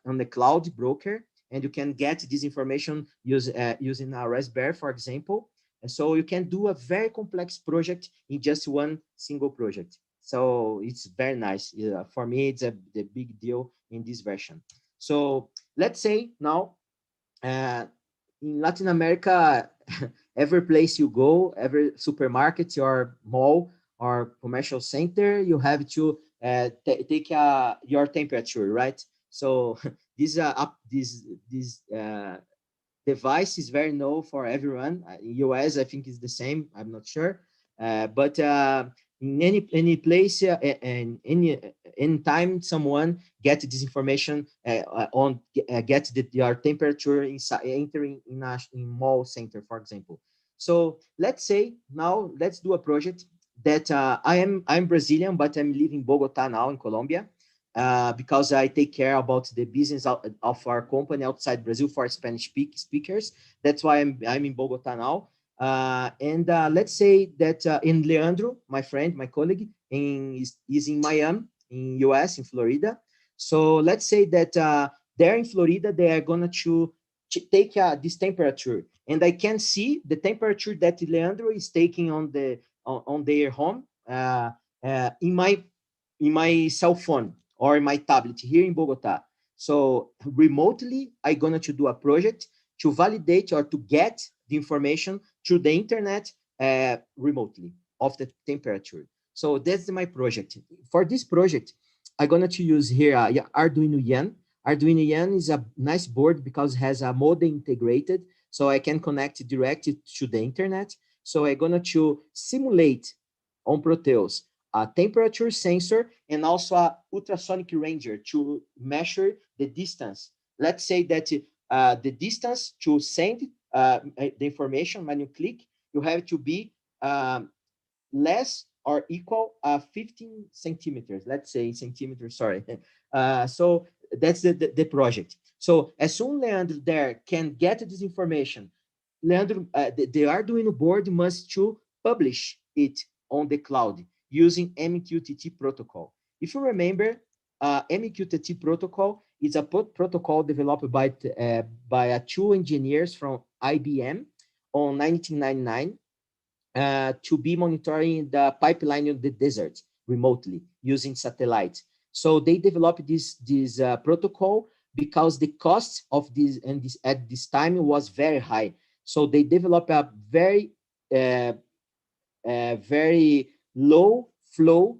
on the cloud broker. And you can get this information using a Raspberry, for example. And so you can do a very complex project in just one single project. So it's very nice. For me, it's the big deal in this version. So let's say now in Latin America, every place you go, every supermarket or mall or commercial center, you have to take your temperature, right? So this device is very known for everyone. In US, I think it's the same. I'm not sure, but in any place and any time someone get this information get your temperature inside entering in mall center, for example. So let's say now let's do a project that I'm Brazilian, but I'm living in Bogota now in Colombia. Because I take care about the business of our company outside Brazil for Spanish speakers. That's why I'm in Bogota now. And let's say that in Leandro, my friend, my colleague, is in Miami, in US, in Florida. So let's say that there in Florida, they are going to take this temperature. And I can see the temperature that Leandro is taking on their home in my cell phone or in my tablet here in Bogota. So remotely, I'm going to do a project to validate or to get the information through the internet remotely of the temperature. So that's my project. For this project, I'm going to use here Arduino Yan. Arduino Yan is a nice board because it has a modem integrated, so I can connect directly to the internet. So I'm going to simulate on Proteus a temperature sensor and also a ultrasonic ranger to measure the distance. Let's say that the distance to send the information when you click, you have to be less or equal 15 centimeters, let's say centimeters, sorry. So that's the project. So as soon Leandro there can get this information, Leandro, the Arduino board must to publish it on the cloud using MQTT protocol. If you remember, MQTT protocol is a protocol developed by two engineers from IBM on 1999 to be monitoring the pipeline in the desert remotely using satellites. So they developed this protocol because the cost of this and this at this time was very high. So they developed a uh, very low flow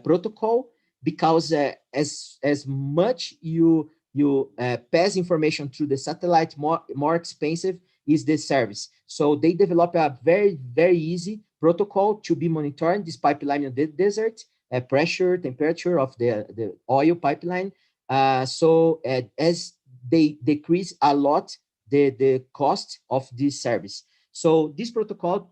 protocol because as much you pass information through the satellite, more expensive is the service. So they develop a very easy protocol to be monitoring this pipeline in the desert, pressure, temperature of the oil pipeline. So as they decrease a lot the cost of this service. So this protocol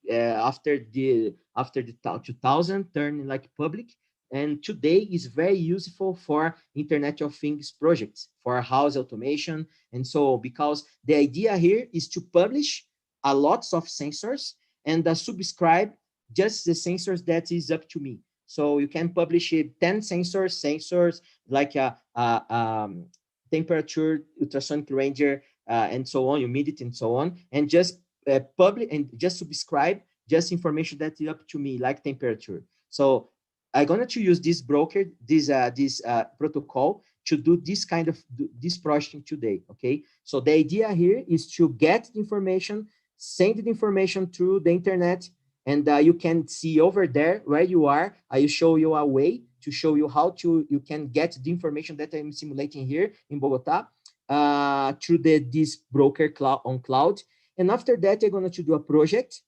after the 2000 turned like public, and today is very useful for Internet of Things projects, for house automation, and so because the idea here is to publish a lots of sensors and subscribe just the sensors that is up to me. So you can publish 10 sensors like temperature, ultrasonic ranger, and so on, humidity, and so on, and just publish and just subscribe just information that is up to me, like temperature. So I'm going to use this broker, this protocol to do this kind of this project today. Okay. So the idea here is to get information, send the information through the internet, and you can see over there where you are. I will show you a way to show you how you can get the information that I'm simulating here in Bogota through this broker on cloud. And after that, I'm going to do a project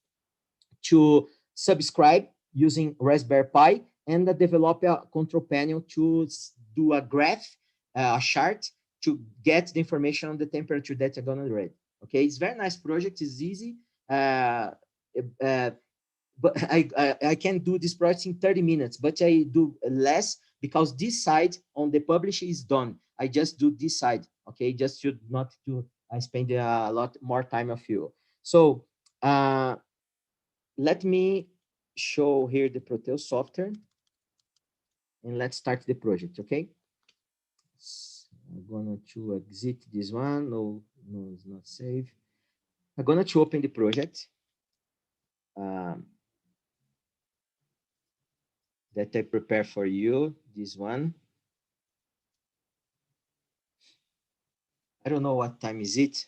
to subscribe using Raspberry Pi and develop a control panel to do a graph, a chart to get the information on the temperature that you're going to read. Okay, it's a very nice project. It's easy. But I can do this project in 30 minutes, but I do less because this side on the publish is done. I just do this side, okay? Just to not to I spend a lot more time of you. So let me show here the Proteus software and let's start the project, okay? I'm going to exit this one. No, it's not saved. I'm going to open the project. That I prepare for you, this one. I don't know what time is it.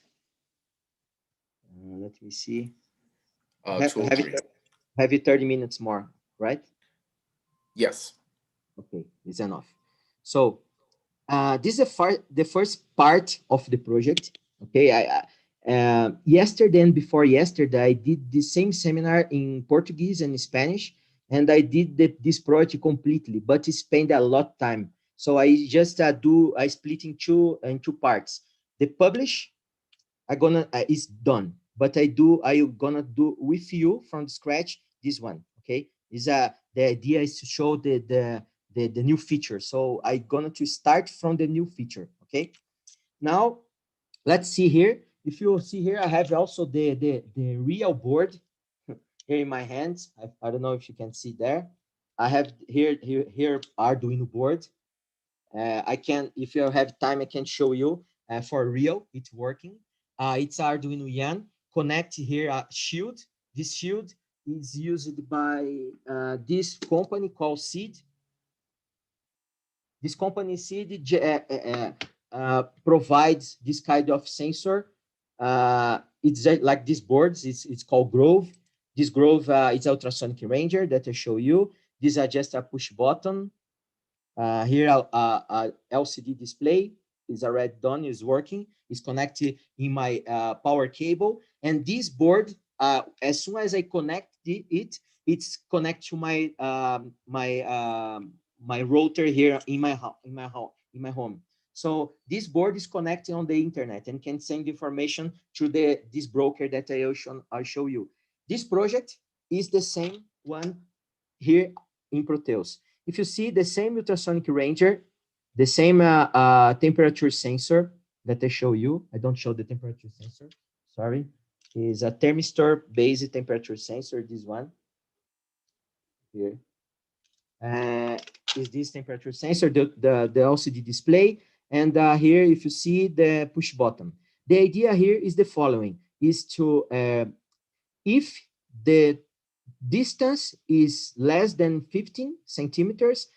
Let me see. Have it 30 minutes more, right? Yes. Okay, it's enough. So this is the first part of the project. Okay, yesterday and before yesterday, I did the same seminar in Portuguese and Spanish, and I did this project completely, but it spent a lot of time. So I just I split in two parts. The publish, is done, but I gonna do with you from scratch this one. Okay, is the idea is to show the new feature. So I gonna to start from the new feature. Okay, now let's see here. If you see here, I have also the real board here in my hands. I don't know if you can see there. I have here Arduino board. I can, if you have time, I can show you for real. It's working. It's Arduino Yan. Connect here a shield. This shield is used by this company called Seed. This company Seed provides this kind of sensor. It's like these boards. It's called Grove. This Grove is ultrasonic ranger that I show you. These are just a push button. Here, LCD display is already done, is working. It's connected in my power cable. And this board, as soon as I connect it's connected to my my router here in my home. So this board is connected on the internet and can send information to this broker that I show you. This project is the same one here in Proteus. If you see the same ultrasonic ranger, the same temperature sensor that I show you. I don't show the temperature sensor, sorry. Is a thermistor based temperature sensor, this one here. Is this temperature sensor, the LCD display. And here, if you see the push button, the idea here is the following, is to, if the distance is less than 15 centimeters,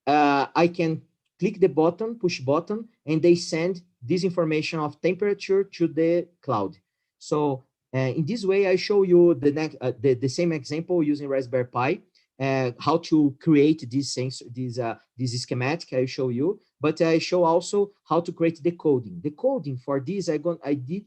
I can click the button, push button, and they send this information of temperature to the cloud. So in this way, I show you the same example using Raspberry Pi, how to create this sensor, this schematic I show you, but I show also how to create the coding. The coding for this, I did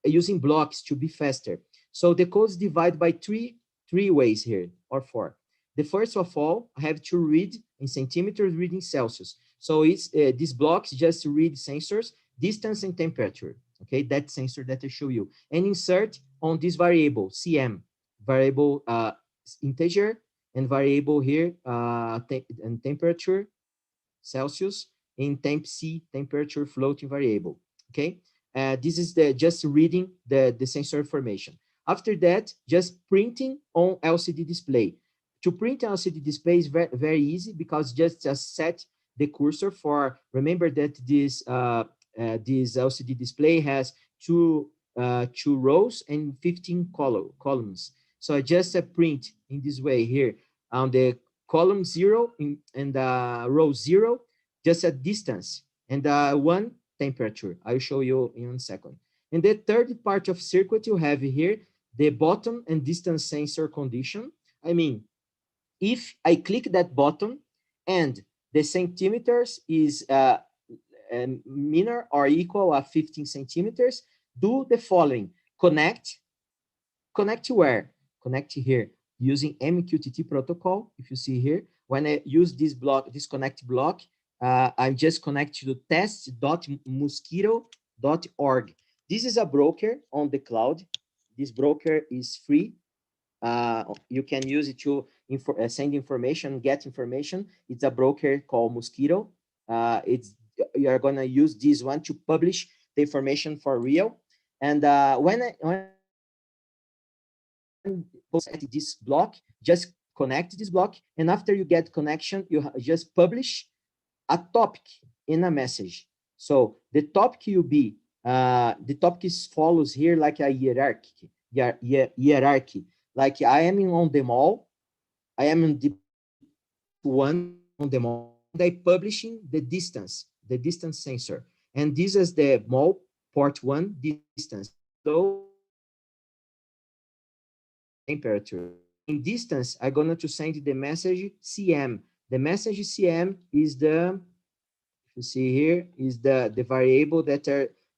using blocks to be faster. So the code is divided by three ways here, or four. The first of all, I have to read in centimeters, read in Celsius. So it's these blocks just read sensors, distance and temperature. Okay, that sensor that I show you, and insert on this variable CM, variable integer, and variable here and temperature Celsius in temp C, temperature floating variable. Okay, this is just reading the sensor information. After that, just printing on LCD display. To print an LCD display is very, very easy, because just set the cursor for, remember that this LCD display has two rows and 15 columns. So I just print in this way here on the column 0 and row 0, just a distance, and one temperature. I'll show you in 1 second. And the third part of circuit, you have here the button and distance sensor condition. I mean, if I click that button and the centimeters is minor or equal to 15 centimeters, do the following: connect to where? Connect here using MQTT protocol. If you see here, when I use this block, this connect block, I'm just connected to test.mosquito.org. This is a broker on the cloud. This broker is free. You can use it to send information, get information. It's a broker called Mosquito. You are gonna use this one to publish the information for real. And when post at this block, just connect this block, and after you get connection, you just publish a topic in a message. So the topic will be the topic follows here like a hierarchy. Like I am on the mall, I am in the one on the mall, and I publishing the distance sensor. And this is the mall port 1 distance. So temperature. In distance, I'm going to send the message CM. The message CM is the, if you see here, is the variable that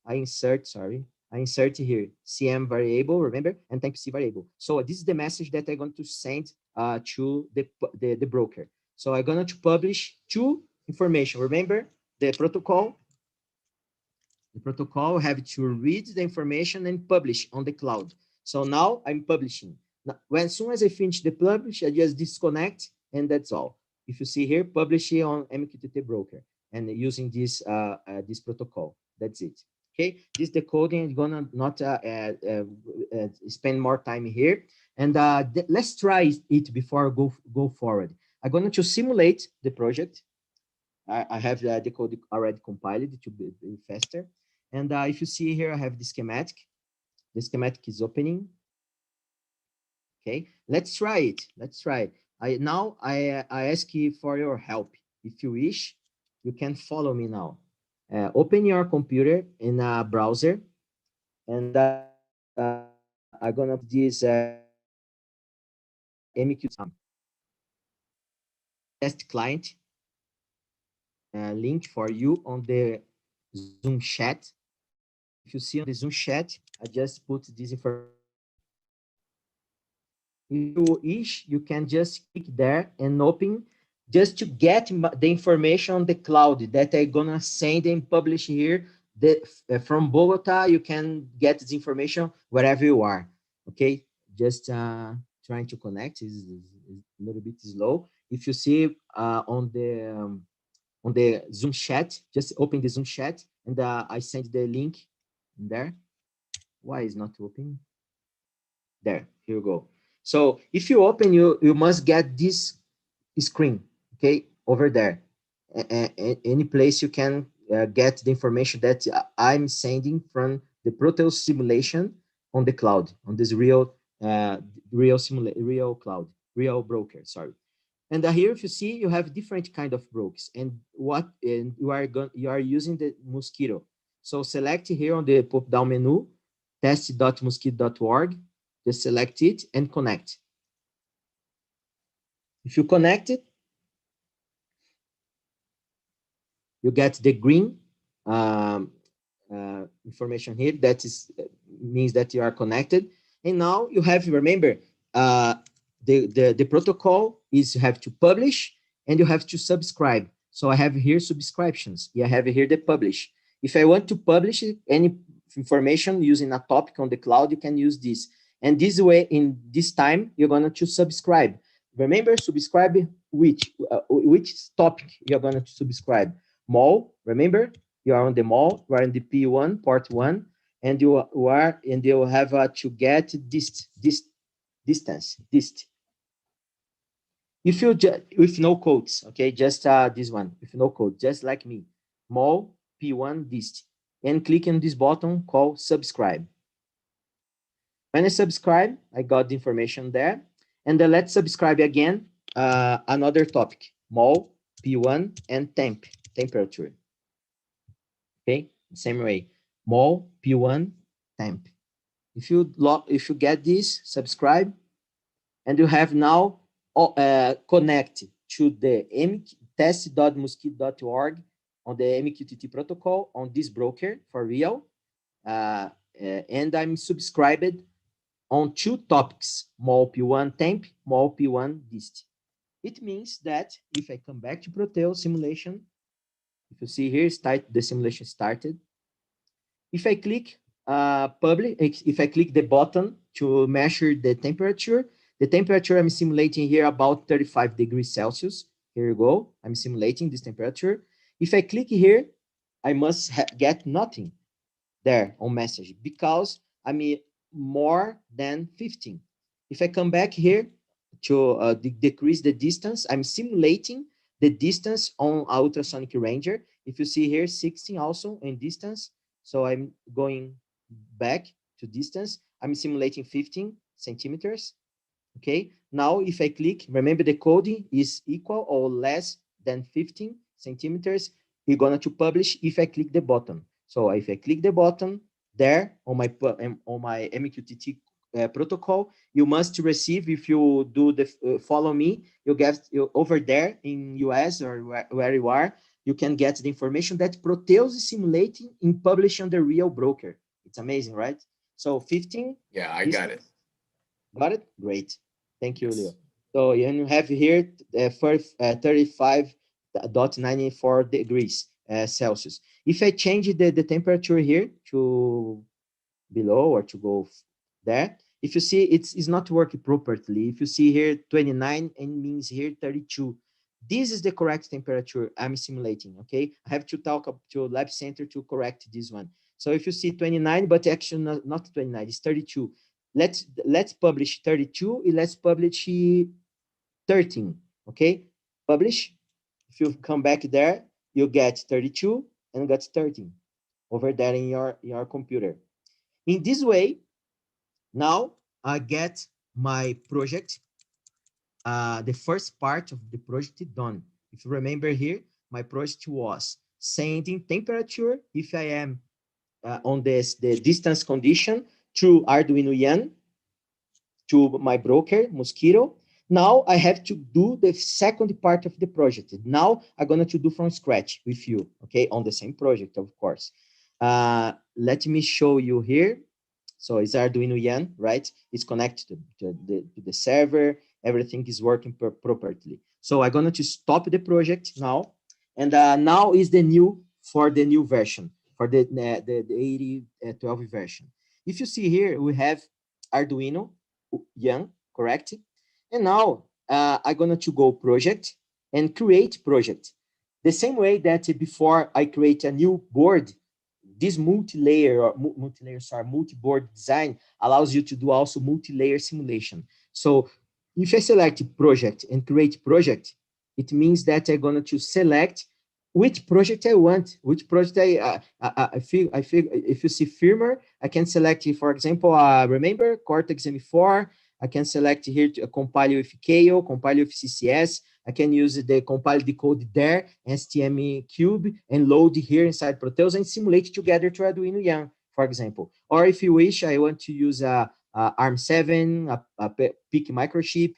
I insert, sorry. I insert here CM variable, remember, and temp C variable. So this is the message that I'm going to send to the broker. So I'm going to publish two information. Remember the protocol. The protocol have to read the information and publish on the cloud. So now I'm publishing. Now, as soon as I finish the publish, I just disconnect, and that's all. If you see here, publishing on MQTT broker and using this this protocol. That's it. Okay, this decoding is gonna not spend more time here, and let's try it before go forward. I'm going to simulate the project. I have the code already compiled to be faster. And if you see here, I have the schematic. The schematic is opening. Okay, let's try it. Let's try. Now I ask you for your help. If you wish, you can follow me now. Open your computer in a browser, and I'm gonna put this MQ test client link for you on the Zoom chat. If you see on the Zoom chat, I just put this information. If you wish, you can just click there and open just to get the information on the cloud that I'm gonna send and publish here. From Bogota, you can get this information wherever you are. Okay, just trying to connect is a little bit slow. If you see on the Zoom chat, just open the Zoom chat, and I send the link in there. Why is not opening? There, here you go. So if you open, you must get this screen, okay, over there. Any place you can get the information that I'm sending from the Proteus simulation on the cloud, on this real cloud, real broker, sorry. And here, if you see, you have different kind of brokers, and you are using the Mosquito. So select here on the pop-down menu, test.mosquito.org, just select it and connect. If you connect it, you get the green information here. That is means that you are connected. And now you have, remember, the protocol is you have to publish and you have to subscribe. So I have here subscriptions. I have here the publish. If I want to publish any information using a topic on the cloud, you can use this. And this way, in this time, you're going to subscribe. Remember, subscribe which topic you're going to subscribe. Mall, remember, you are on the mall, you are in the P1, part 1, and you have to get this distance. If you with no codes, okay, just this one, with no code, just like me, mall P1 dist, and click on this button called subscribe. When I subscribe, I got the information there, and then let's subscribe again another topic, mall P1 and temperature. Okay, same way, mol P1 temp. If you get this, subscribe, and you have now connect to the test.mosquito.org on the MQTT protocol on this broker for real. And I'm subscribed on 2 topics, mol P1 temp, mol P1 dist. It means that if I come back to Proteus simulation, if you see here, the simulation started. If I click publish, if I click the button to measure the temperature I'm simulating here about 35 degrees Celsius. Here you go. I'm simulating this temperature. If I click here, I must get nothing there on message because I'm more than 15. If I come back here to decrease the distance, I'm simulating the distance on ultrasonic ranger. If you see here, 16 also in distance. So I'm going back to distance. I'm simulating 15 centimeters. Okay. Now, if I click, remember the coding is equal or less than 15 centimeters. You're going to publish if I click the button. So if I click the button there on my MQTT protocol, you must receive, if you do the follow me, you get over there in US or where you are, you can get the information that Proteus is simulating and publish on the real broker. It's amazing, right? So 15. Yeah, I got it. Got it? Great. Thank you, Yes. Leo. So you have here 35.94 degrees Celsius. If I change the temperature here to below or to go there, if you see it's not working properly. If you see here 29 and means here 32. This is the correct temperature I'm simulating, okay? I have to talk up to lab center to correct this one. So if you see 29, but actually not 29, it's 32. Let's publish 32 and let's publish 13, okay? Publish. If you come back there, you get 32 and get 13 over there in your computer. In this way, now I get my project, the first part of the project done. If you remember here, my project was sending temperature if I am on the distance condition through Arduino Yan to my broker, Mosquito. Now I have to do the second part of the project. Now I'm going to do from scratch with you, okay, on the same project, of course. Let me show you here. So it's Arduino Yan, right? It's connected to the server. everything is working properly. So I'm going to stop the project now. And now is the new, for the new version, for the 8012 version. If you see here, we have Arduino Young, correct? And now I'm going to go project and create project. The same way that before I create a new board, this multi-board design allows you to do also multi-layer simulation. So if I select project and create project, it means that I'm going to select which project I want, which project I feel if you see firmware, I can select, for example, remember Cortex M4. I can select here to compile with KO, compile with CCS. I can use the compile decode there, STM32Cube, and load here inside Proteus and simulate together to Arduino Young, for example. Or if you wish, I want to use a ARM7, a PIC microchip,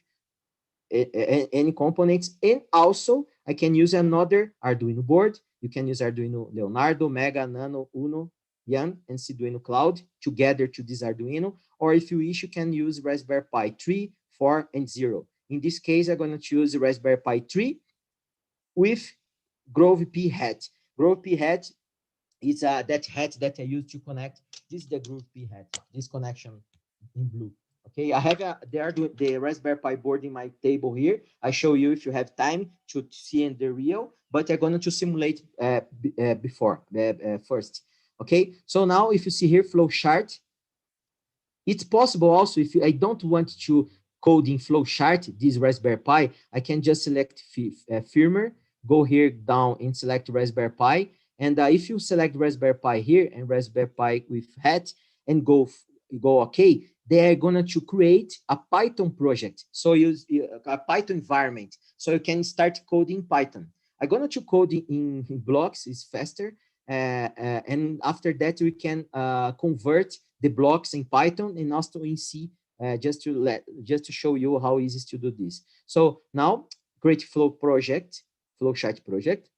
any components, and also I can use another Arduino board. You can use Arduino Leonardo, Mega, Nano, Uno, Yan, and Arduino Cloud together to this Arduino. Or if you wish, you can use Raspberry Pi 3, 4, and 0. In this case, I'm going to choose Raspberry Pi 3 with Grove P hat. Grove P hat is that hat that I use to connect. This is the Grove P hat, this connection in blue. Okay, I have the Raspberry Pi board in my table here. I show you if you have time to see in the real, but I'm going to simulate first. Okay, so now if you see here, flow chart, it's possible also if I don't want to code in flowchart this Raspberry Pi, I can just select firmware, go here down and select Raspberry Pi. And if you select Raspberry Pi here and Raspberry Pi with hat and go OK, they are going to create a Python project. So use a Python environment. So you can start coding Python. I'm going to code in blocks, it's faster. And after that, we can convert the blocks in Python and also in C, just to show you how easy to do this. So now create flowchart project,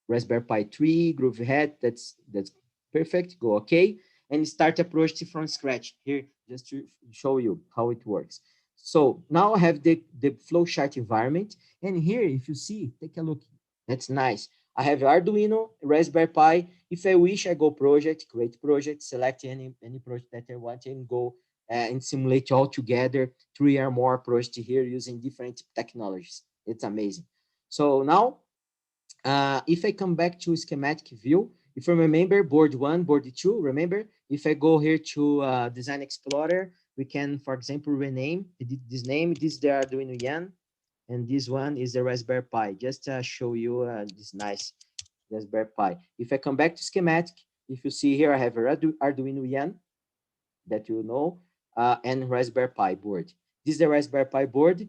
Raspberry Pi 3, Groove Head, that's perfect, go OK, and start a project from scratch here, just to show you how it works. So now I have the flowchart environment, and here, if you see, take a look, that's nice. I have Arduino, Raspberry Pi. If I wish, I go project, create project, select any project that I want, and go and simulate all together 3 or more projects here using different technologies. It's amazing. So now, if I come back to schematic view, if I remember board 1, board 2, remember, if I go here to Design Explorer, we can, for example, rename this name. This is the Arduino Yan, and this one is the Raspberry Pi. Just to show you this nice Raspberry Pi. If I come back to schematic, if you see here, I have a Arduino Yan that you know, and Raspberry Pi board. This is the Raspberry Pi board,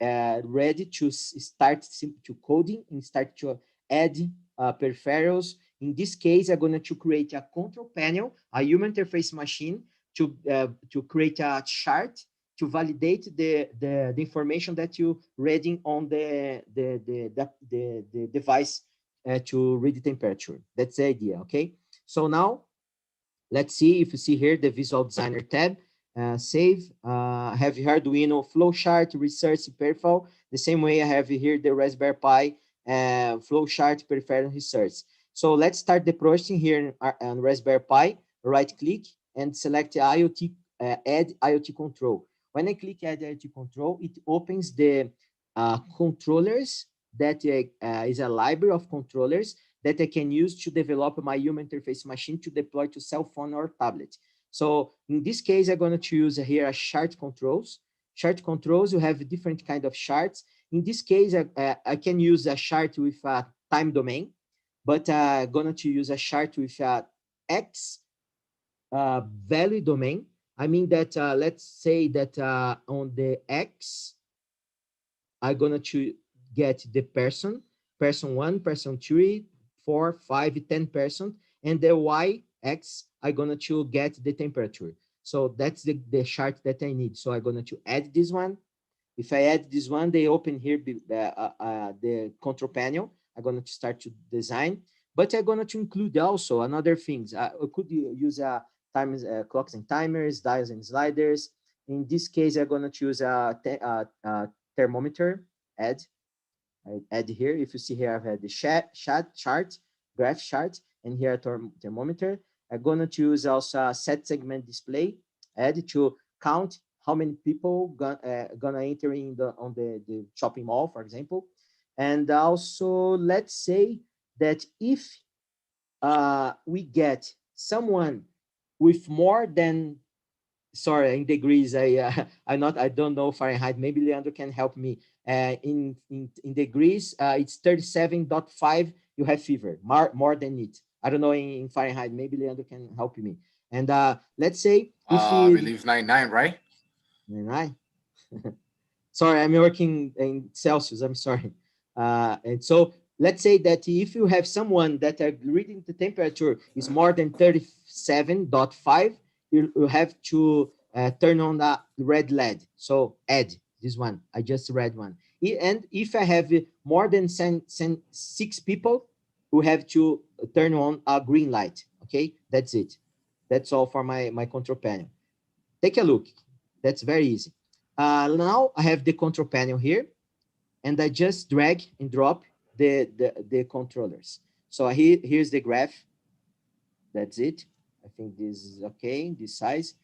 ready to start to coding and start to add peripherals. In this case, I'm going to create a control panel, a human interface machine to create a chart to validate the information that you reading on the device to read the temperature. That's the idea, okay? So now, let's see if you see here the Visual Designer tab, save, have here Arduino flowchart, research peripheral. The same way I have here the Raspberry Pi flowchart peripheral research. So let's start the processing here on Raspberry Pi, right click and select IoT, add IoT control. When I click add IoT control, it opens the controllers that is a library of controllers that I can use to develop my human interface machine to deploy to cell phone or tablet. So in this case, I'm going to use here a chart controls. Chart controls, you have different kind of charts. In this case, I can use a chart with a time domain, but I'm going to use a chart with a X value domain. I mean that, let's say that on the X, I'm going to get the person 1, person 3, 4, 5, 10%, and the Y X, I'm going to get the temperature. So that's the chart that I need. So I'm going to add this one. If I add this one, they open here the control panel. I'm going to start to design, but I'm going to include also another things. I could use times, clocks and timers, dials and sliders, In this case, I'm going to choose a thermometer, add. I add here. If you see here, I've had the chart, graph chart, and here a thermometer. I'm going to choose also a set segment display, add to count how many people gonna enter in on the shopping mall, for example. And also, let's say that if we get someone with more than, sorry, in degrees, I don't know Fahrenheit, maybe Leandro can help me. In degrees, it's 37.5, you have fever, more than it. I don't know in Fahrenheit, maybe Leandro can help me. And let's say if I believe 99, right? 99. Sorry, I'm working in Celsius, I'm sorry. And so let's say that if you have someone that are reading the temperature is more than 37.5, you have to turn on the red LED. So add this one, I just read one. And if I have more than 6 people, who have to turn on a green light, okay? That's it. That's all for my control panel. Take a look, that's very easy. Now I have the control panel here, and I just drag and drop the controllers. So here's the graph. That's it. I think this is okay, this size.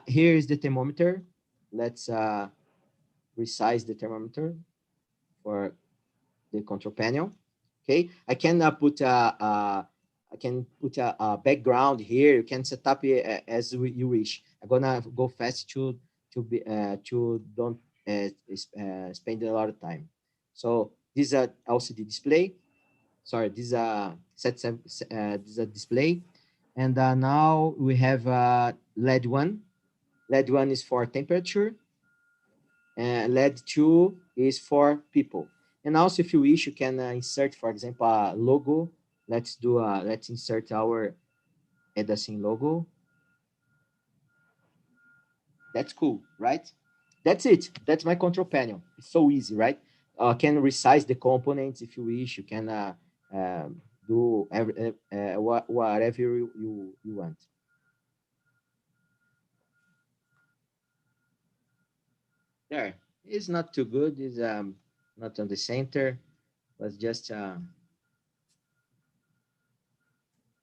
Here is the thermometer. Let's resize the thermometer for the control panel. Okay, I can put a background here. You can set up it as you wish. I'm gonna go fast to don't spend a lot of time. So this is a LCD display. Sorry, this is a this is a display, and now we have LED one. LED one is for temperature, and LED two is for people. And also, if you wish, you can insert, for example, a logo. Let's insert our Edacin logo. That's cool, right? That's it. That's my control panel. It's so easy, right? Can resize the components if you wish. You can do whatever you want. There, it's not too good. It's not on the center. Let's just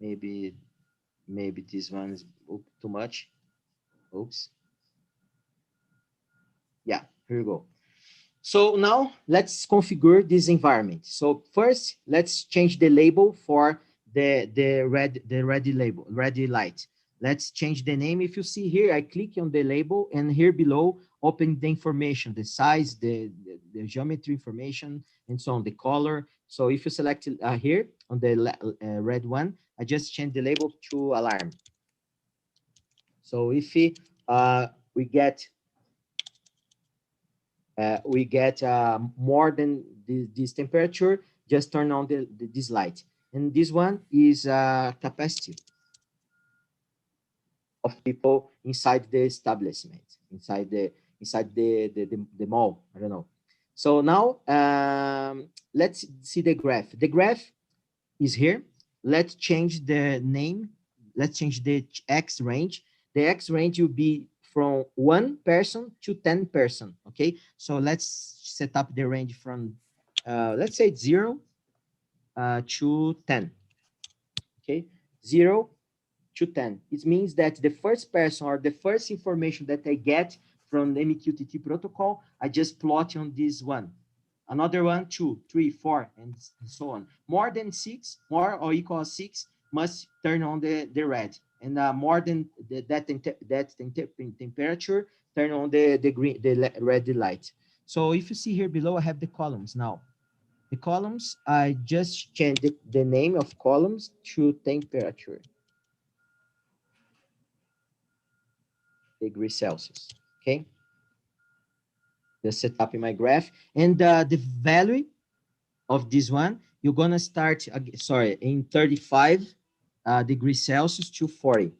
maybe this one is too much. Oops. Yeah, here we go. So now let's configure this environment. So first, let's change the label for the ready label, ready light. Let's change the name. If you see here, I click on the label, and here below, open the information, the size, the geometry information, and so on, the color. So if you select here on the red one, I just change the label to alarm. So if we get more than this temperature, just turn on this light. And this one is capacity of people inside the establishment, inside the mall. I don't know. So now let's see the graph. The graph is here. Let's change the name. Let's change the X range. The X range will be from 1 person to 10 person. Okay, so let's set up the range from let's say 0 to 10. Okay, 0 to 10. It means that the first person or the first information that I get from the MQTT protocol, I just plot on this one. Another one, 2, 3, 4, and so on. More than 6, more or equal to 6, must turn on the red. And more than that temperature, turn on the red light. So if you see here below, I have the columns now. The columns, I just changed the name of columns to temperature. Degrees Celsius, okay? Just set up in my graph. And the value of this one, you're gonna start, in 35 degrees Celsius to 40,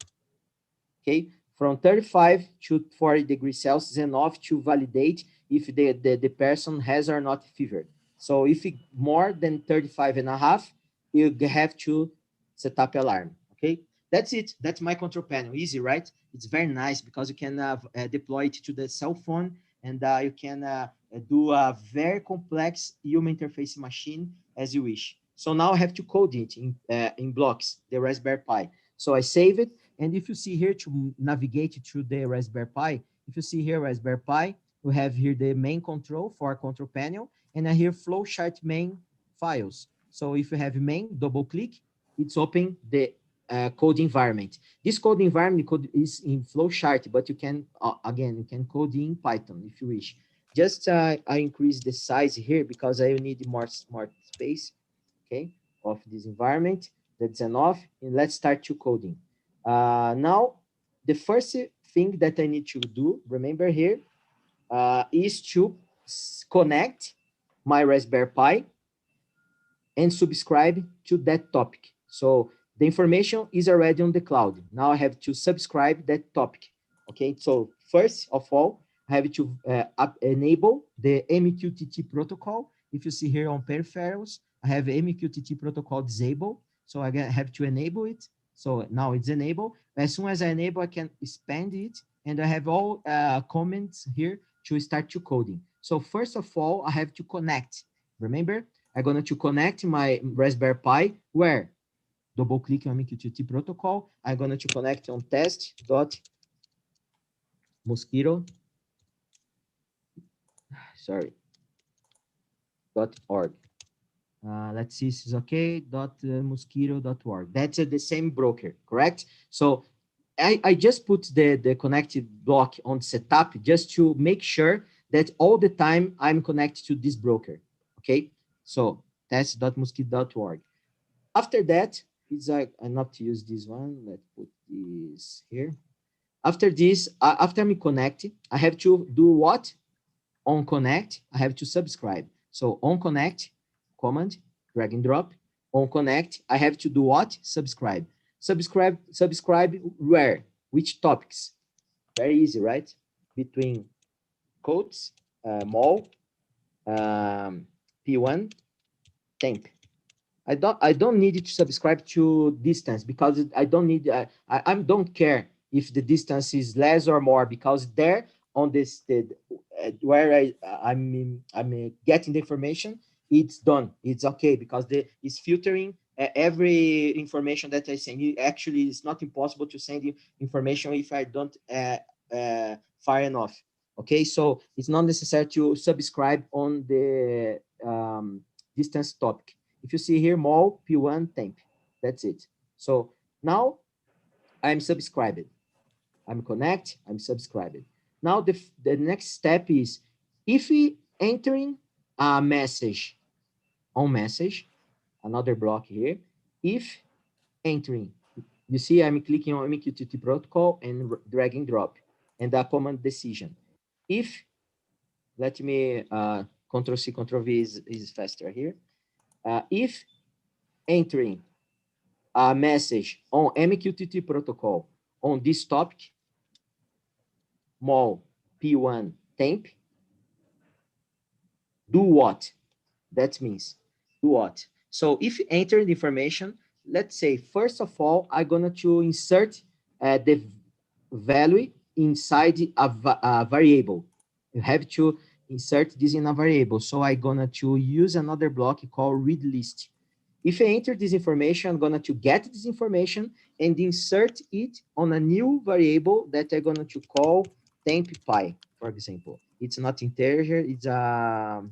okay? From 35 to 40 degrees Celsius is enough to validate if the person has or not fever. So if it more than 35 and a half, you have to set up alarm, okay? that's it. That's my control panel. Easy, right? It's very nice because you can deploy it to the cell phone, and you can do a very complex human interface machine as you wish. So now I have to code it in blocks, the Raspberry Pi. So I save it, and if you see here to navigate through the Raspberry Pi, if you see here Raspberry Pi, we have here the main control for our control panel, and I here flowchart main files. So if you have main, double click, it's open the code environment. This code environment code is in flowchart, but you can, again, you can code in Python if you wish. Just I increase the size here because I need more smart space, okay, of this environment. That's enough, and let's start to coding. Now, the first thing that I need to do, remember here, is to connect my Raspberry Pi and subscribe to that topic. So the information is already on the cloud. Now I have to subscribe that topic. Okay, so first of all, I have to enable the MQTT protocol. If you see here on peripherals, I have MQTT protocol disabled. So I have to enable it. So now it's enabled. As soon as I enable, I can expand it. And I have all comments here to start to coding. So first of all, I have to connect. Remember, I'm going to connect my Raspberry Pi where? Double click on MQTT protocol. I'm going to connect on test.mosquito, .org. Let's see if this is okay, .mosquito.org. That's the same broker, correct? So I just put the connected block on setup just to make sure that all the time I'm connected to this broker, okay? So test.mosquito.org. After that, it's like, I'm not to use this one. Let's put this here. After this, after me connect, I have to do what? On connect, I have to subscribe. So on connect, command, drag and drop. On connect, I have to do what? Subscribe. Subscribe where? Which topics? Very easy, right? Between codes, mol, P1, temp. I don't need to subscribe to distance because I don't need I don't care if the distance is less or more, because there on this where I'm getting the information, it's done, it's okay, because it's filtering every information that I send. Actually, it's not impossible to send information if I don't fire enough. Okay, so it's not necessary to subscribe on the distance topic. If you see here, mol, P1, temp, that's it. So now I'm subscribed. I'm connect, I'm subscribed. Now the next step is, if we entering a message on message, another block here, if entering, you see I'm clicking on MQTT protocol and drag and drop, and the command decision. If, let me, Control C, Control V is faster here. If entering a message on MQTT protocol on this topic, mol P1 temp, do what? That means do what? So if you enter the information, let's say, first of all, I'm going to insert the value inside a variable. You have to insert this in a variable. So I'm going to use another block called read list. If I enter this information, I'm going to get this information and insert it on a new variable that I'm going to call temp pi, for example. It's not integer, it's a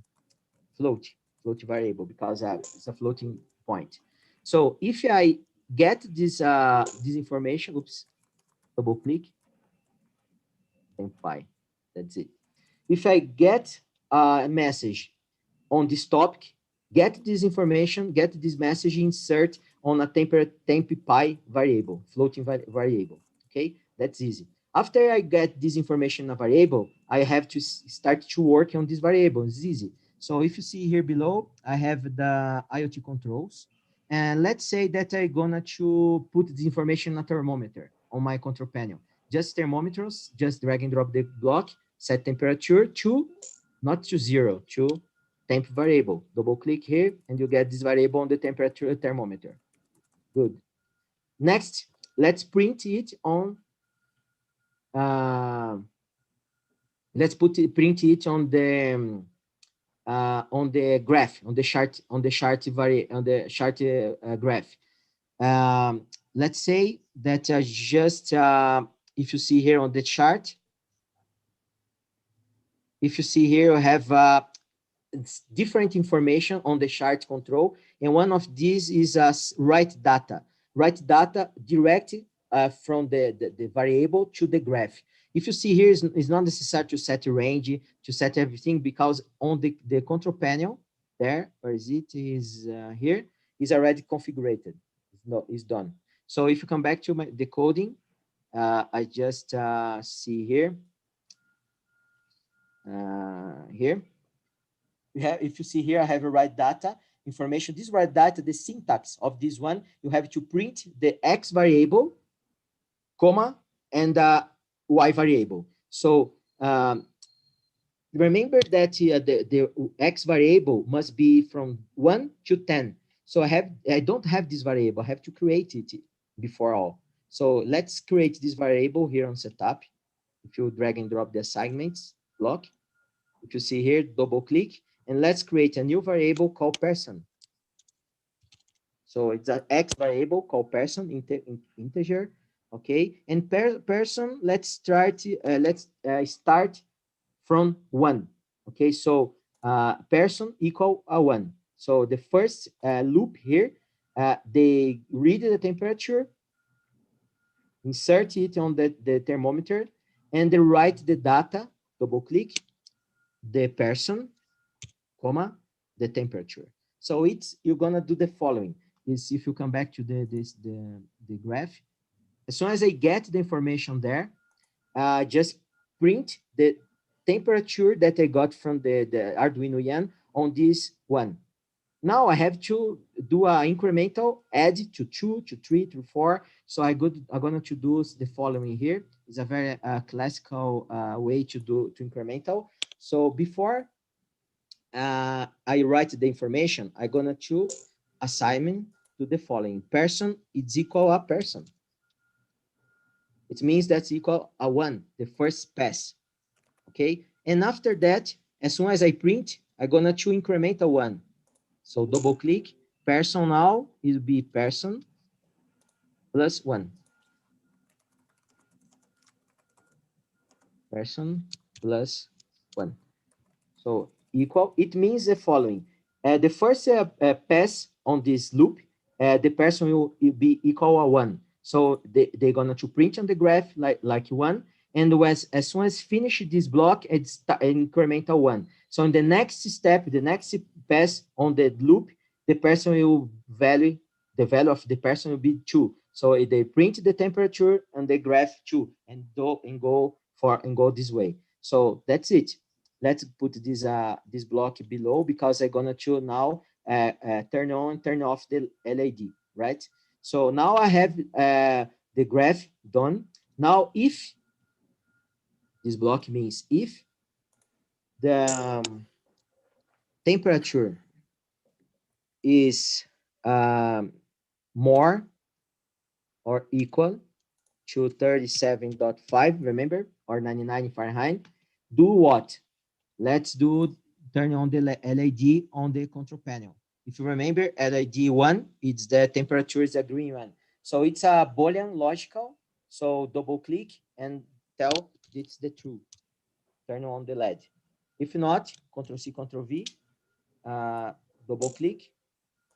float variable, because it's a floating point. So if I get this information, oops, double click, temp pi, that's it. If I get a message on this topic, get this information, get this message, insert on a temp pi variable, floating variable, okay? That's easy. After I get this information in a variable, I have to start to work on this variable. It's easy. So if you see here below, I have the IoT controls. And let's say that I'm gonna to put this information in a thermometer on my control panel. Just thermometers, just drag and drop the block, set temperature to, not to 0, to temp variable. Double click here and you get this variable on the temperature thermometer. Good. Next, let's print it on, print it on the graph, on the chart, graph. Let's say that just if you see here on the chart, if you see here, you have different information on the chart control, and one of these is write data. Write data direct from the variable to the graph. If you see here, it's not necessary to set a range, to set everything, because on the control panel there, where is it? Is here, is already configured. It's done. So if you come back to my decoding, I just see here. Here, if you see here, I have a write data information. This write data, the syntax of this one, you have to print the X variable, comma, and Y variable. So remember that the X variable must be from 1 to 10. So I don't have this variable. I have to create it before all. So let's create this variable here on setup. If you drag and drop the assignments block, if you see here, double click, and let's create a new variable called person. So it's an X variable called person, integer, okay? And person, let's start from 1, okay? So person equal a 1. So the first loop here, they read the temperature, insert it on the thermometer, and they write the data, double click, the person, comma, the temperature. So you're gonna do the following. Is if you come back to the graph, as soon as I get the information there, just print the temperature that I got from the Arduino YAN on this one. Now I have to do an incremental add to 2, to 3, to 4. So I'm going to do the following here. It's a very classical way to do incremental. So before I write the information, I'm gonna to assignment to the following. Person is equal a person. It means that's equal a 1, the first pass. Okay, and after that, as soon as I print, I'm gonna to increment a 1. So double click, person now will be person plus 1. Person plus 1. So equal, it means the following. The first pass on this loop, the person will be equal to 1. So they're going to print on the graph like 1. And as soon as finish this block, it's incremental 1. So in the next step, the next pass on the loop, the person will the value of the person will be 2. So they print the temperature and the graph 2 and go this way. So that's it. Let's put this block below, because I'm gonna to now turn on, turn off the LED, right? So now I have the graph done. Now, if this block means if the temperature is more or equal to 37.5, remember, or 99 Fahrenheit, do what? Let's turn on the LED on the control panel. If you remember, LED 1, it's the temperature is a green one. So it's a Boolean logical. So double click and tell it's the true. Turn on the LED. If not, Control C, Control V, double click,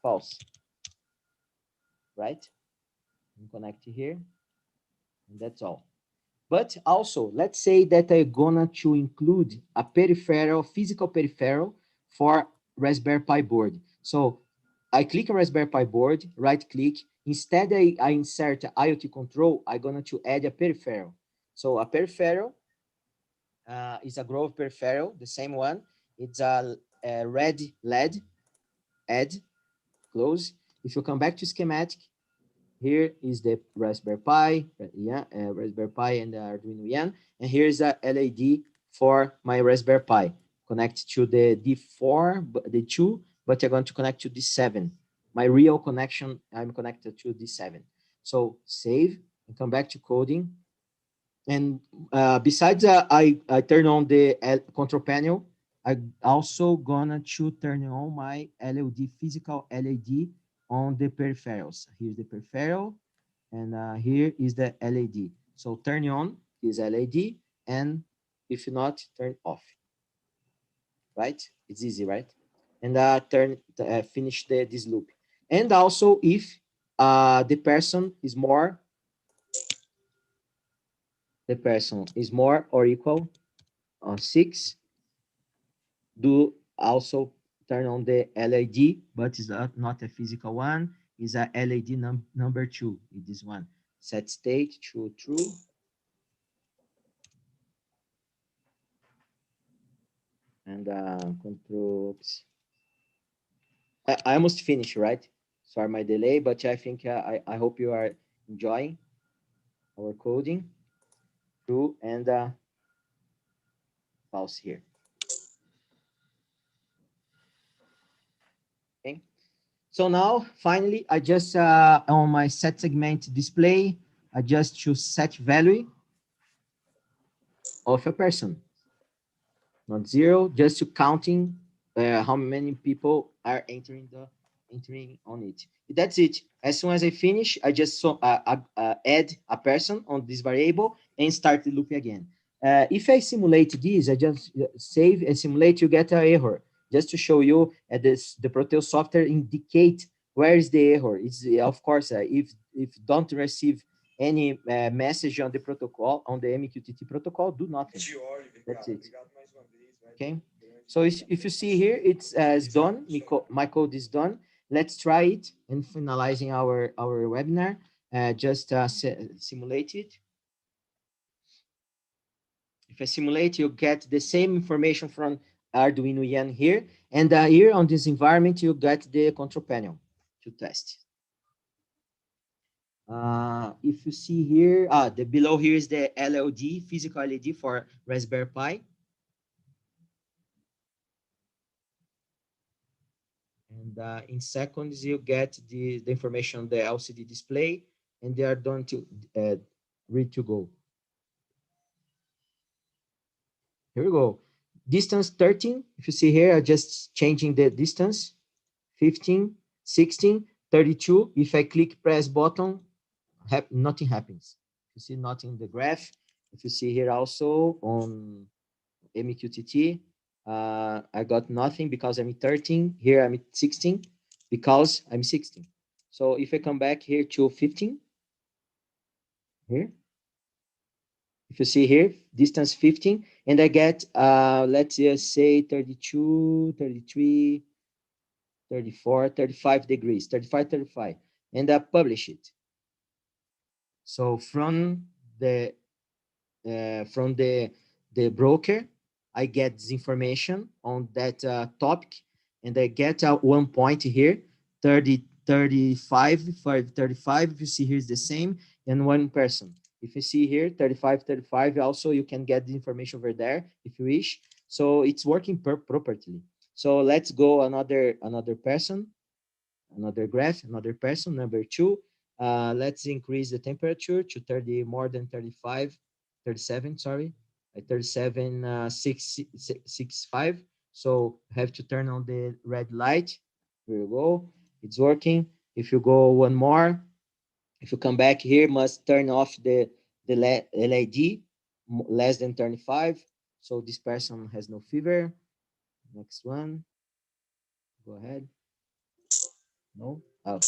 false. Right? And connect here. And that's all. But also, let's say that I'm gonna to include a peripheral, physical peripheral for Raspberry Pi board. So I click on Raspberry Pi board, right click. Instead, I insert IoT control, I'm gonna to add a peripheral. So a peripheral is a Grove peripheral, the same one. It's a red LED, add, close. If you come back to schematic, here is the Raspberry Pi, Raspberry Pi and the Arduino YAN, and here is a LED for my Raspberry Pi. Connect to the D4, the 2, but I'm going to connect to D7. My real connection, I'm connected to D7. So save, and come back to coding. And besides I turn on the control panel, I also gonna to turn on my LED, physical LED on the peripherals. Here's the peripheral, and here is the LED. So turn on is LED, and if not, turn off. Right? It's easy, right? And finish this loop. And also, if the person is more or equal 6, do also turn on the LED, but it's not a physical one. It's a LED number 2. This one. Set state to true. And control. I almost finished, right? Sorry my delay, but I think I hope you are enjoying our coding. True and false here. Okay. So now, finally, I just on my set segment display, I just choose set value of a person, not 0, just to counting how many people are entering on it. That's it. As soon as I finish, I just add a person on this variable and start the loop again. If I simulate this, I just save and simulate, you get an error. Just to show you the Proteus software indicate where is the error. It's of course if don't receive any message on the protocol, on the MQTT protocol, do nothing. That's it. Okay. So if you see here, it's done. My code is done. Let's try it and finalizing our webinar. Just simulate it. If I simulate, you get the same information from Arduino Yan here. And here on this environment, you get the control panel to test. If you see here, the below here is the LED, physical LED for Raspberry Pi. And in seconds, you get the information on the LCD display, and they are done to ready to go. Here we go. Distance 13. If you see here, I'm just changing the distance. 15, 16, 32. If I click press button, nothing happens. You see nothing in the graph. If you see here also on MQTT, I got nothing because I'm 13. Here I'm 16 because I'm 16. So if I come back here to 15, here, if you see here, distance 15, and I get, let's just say 32, 33, 34, 35 degrees, 35, 35, and I publish it. So from the broker, I get this information on that topic, and I get one point here, 30, 35, 35. If you see here is the same, and one person. If you see here, 35, 35, also you can get the information over there if you wish. So it's working properly. So let's go another person, another graph, another person, number 2. Let's increase the temperature to 30, more than 35, 37, sorry, 37.665. So have to turn on the red light. Here you go. It's working. If you go one more, if you come back here, must turn off the LED less than 35. So this person has no fever. Next one. Go ahead. No. Oh.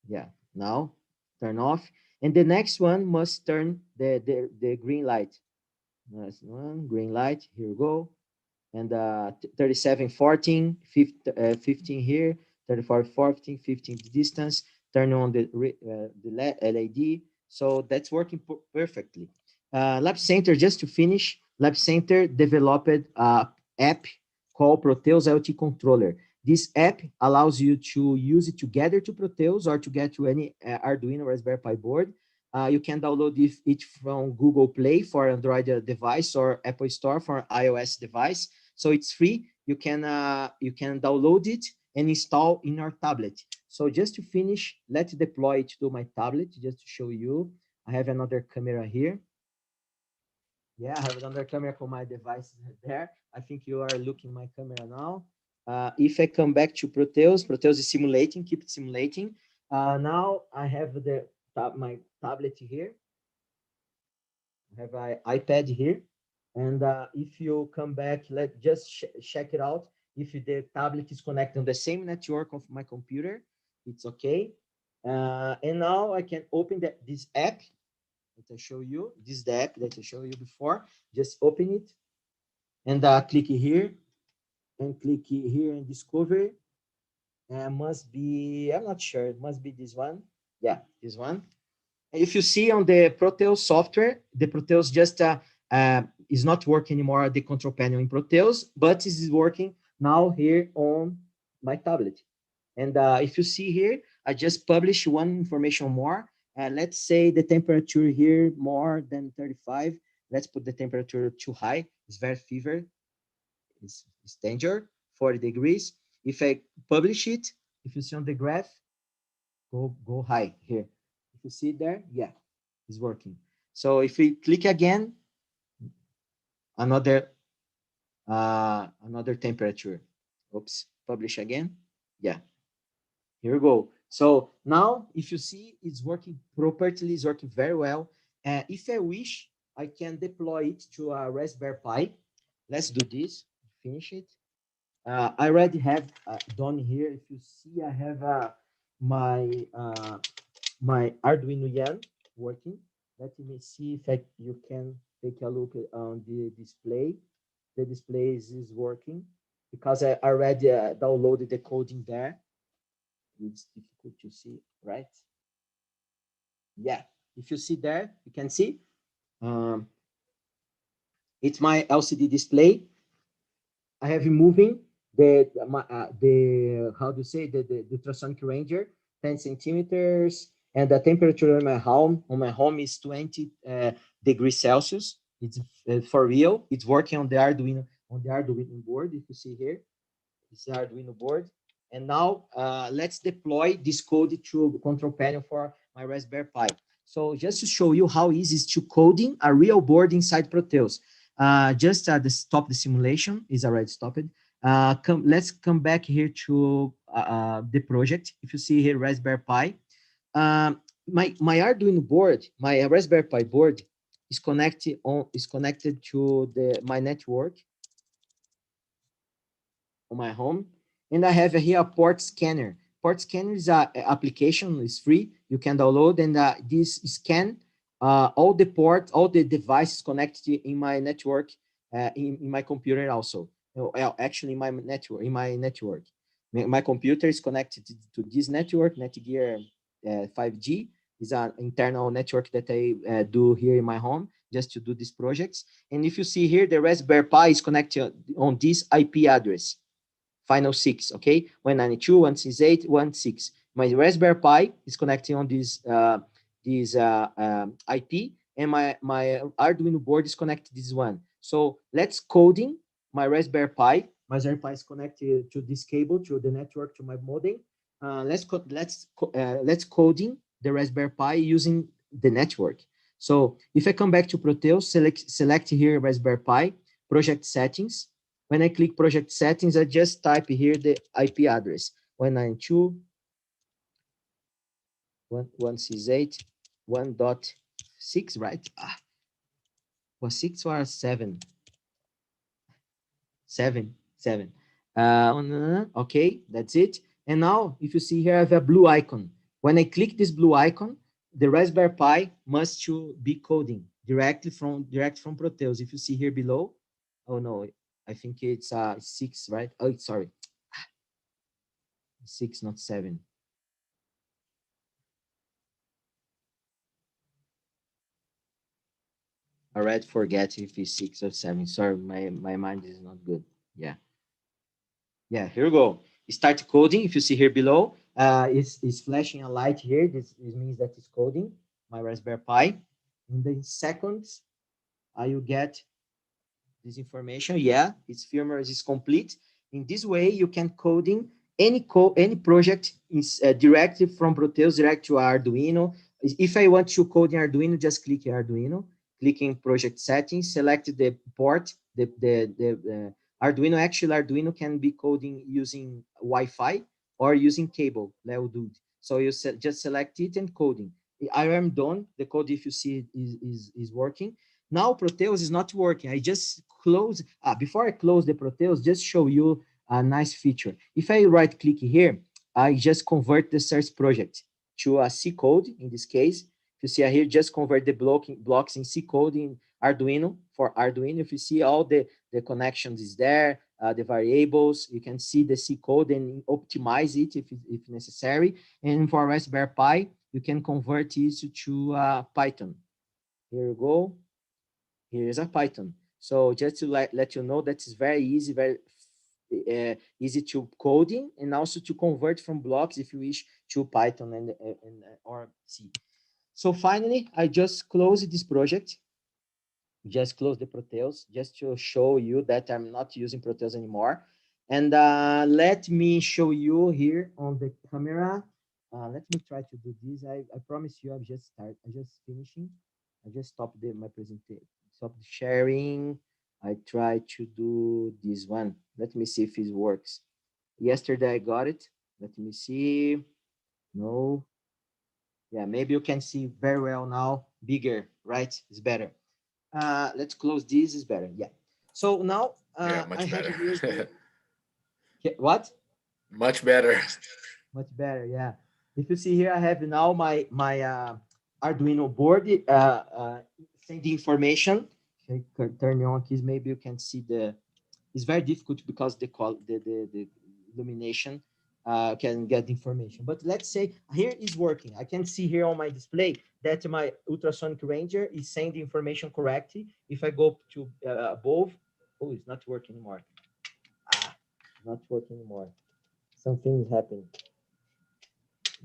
Yeah. Now turn off. And the next one must turn the green light. Nice one, green light. Here we go. And 37, 14, 15 here, 34, 14, 15 the distance. Turn on the LED. So that's working perfectly. Lab Center, just to finish, Lab Center developed an app called Proteus IoT Controller. This app allows you to use it together to Proteus or to get to any Arduino Raspberry Pi board. You can download it from Google Play for Android device or Apple Store for iOS device. So it's free. You can download it and install in our tablet. So just to finish, let's deploy it to my tablet just to show you. I have another camera here. Yeah, I have another camera for my device there. I think you are looking my camera now. If I come back to Proteus, Proteus is simulating, keep it simulating. Now I have my tablet here. I have an iPad here. And if you come back, let's just check it out. If the tablet is connected on the same network of my computer, it's okay. And now I can open this app that I show you. This is the app that I showed you before. Just open it and click here and click here and discover. Must be, I'm not sure, it must be this one. Yeah, this one. If you see on the Proteus software, the Proteus just is not working anymore, the control panel in Proteus, but it is working now here on my tablet. And if you see here, I just published one information more. Let's say the temperature here more than 35. Let's put the temperature too high. It's very fever. It's danger, 40 degrees. If I publish it, if you see on the graph, go high here. If you see there, yeah, it's working. So if we click again, another temperature. Oops, publish again. Yeah, here we go. So now if you see, it's working properly, it's working very well. If I wish, I can deploy it to a Raspberry Pi. Let's do this, finish it. I already have done here. If you see, I have my my Arduino Yan working. Let me see if you can take a look on the display. The display is working because I already downloaded the coding there. It's difficult to see, right? Yeah, if you see there, you can see. It's my LCD display. I have moving the how to say the ultrasonic ranger 10 centimeters, and the temperature on my home is 20 degrees Celsius. It's for real. It's working on the Arduino board. If you see here, it's the Arduino board. And now let's deploy this code to the control panel for my Raspberry Pi. So just to show you how easy it is to coding a real board inside Proteus. Just stop the simulation is already stopped. Let's come back here to the project. If you see here, Raspberry Pi, my Arduino board, my Raspberry Pi board is connected to my network on my home, and I have here a port scanner. Port scanner is an application, it's free, you can download, and this scan all the devices connected in my network, in my computer also. Well, actually, in my network, my computer is connected to this network, Netgear 5G. Is an internal network that I do here in my home just to do these projects. And if you see here, the Raspberry Pi is connected on this IP address. Final 6, okay? 192.168.1.6. My Raspberry Pi is connecting on this IP, and my Arduino board is connected to this one. So let's coding my Raspberry Pi. My Raspberry Pi is connected to this cable, to the network, to my modem. Let's coding the Raspberry Pi using the network. So if I come back to Proteus, select here Raspberry Pi, project settings. When I click project settings, I just type here the IP address, 192.168.1.6, right? Was 6 or 7? 7. Okay, that's it. And now, if you see here, I have a blue icon. When I click this blue icon, the Raspberry Pi must be coding direct from Proteus. If you see here below, oh no, I think it's 6, right? Oh, sorry, 6, not 7. I already forget if it's 6 or 7. Sorry, my mind is not good. Yeah. Yeah, here we go. Start coding. If you see here below, it's flashing a light here. This means that it's coding my Raspberry Pi. In the seconds, you get this information. Yeah, its firmware is complete. In this way, you can coding any code, any project is directly from Proteus direct to Arduino. If I want to code in Arduino, just click Arduino, click in project settings, select the port, the Arduino. Actually, Arduino can be coding using Wi-Fi or using cable, Dude. So you just select it and coding. I am done. The code, if you see, is working. Now Proteus is not working. I just close. Before I close the Proteus, just show you a nice feature. If I right click here, I just convert the source project to a C code in this case. If you see here, just convert the blocks in C code in Arduino for Arduino. If you see all the connections is there, the variables, you can see the C code and optimize it if necessary. And for Raspberry Pi, you can convert it to Python. Here you go. Here is a Python. So just to let you know that it's very easy, very easy to coding and also to convert from blocks if you wish to Python and or C. So finally, I just closed this project. Just close the Proteus just to show you that I'm not using Proteus anymore. And let me show you here on the camera. Let me try to do this. I promise you, I'm just finishing. I just stopped my presentation, stopped sharing. I try to do this one. Let me see if it works. Yesterday I got it. Let me see. No. Yeah, maybe you can see very well now. Bigger, right? It's better. Let's close this. Is better. Yeah. So now Yeah, I much have better. here. What? Much better. Much better. Yeah. If you see here, I have now my Arduino board sending information. If I turn on keys, maybe you can see the. It's very difficult because the illumination can get information. But let's say here is working. I can see here on my display that my ultrasonic ranger is sending information correctly. If I go to above, oh, it's not working anymore. Not working anymore. Something is happening.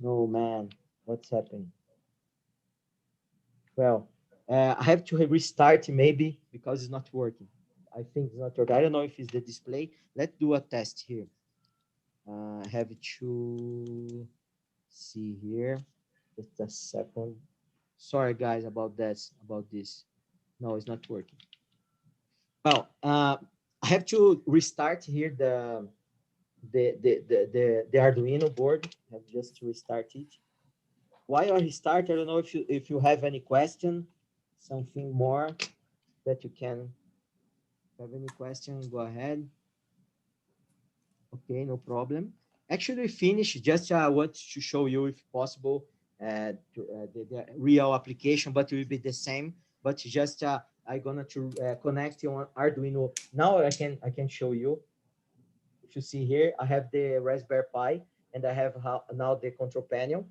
No, man, what's happening? Well, I have to restart maybe because it's not working. I think it's not working. I don't know if it's the display. Let's do a test here. I have to see here. Just a second. Sorry, guys, about this. No, it's not working. Well, I have to restart here the Arduino board. I have just to restart it. Why I restart? I don't know if you have any question, something more that you can have any question. Go ahead. Okay, no problem. Actually, finish. Just want to show you, if possible, the real application, but it will be the same. But just I'm gonna to connect on Arduino. Now I can show you. If you see here, I have the Raspberry Pi and I have now the control panel.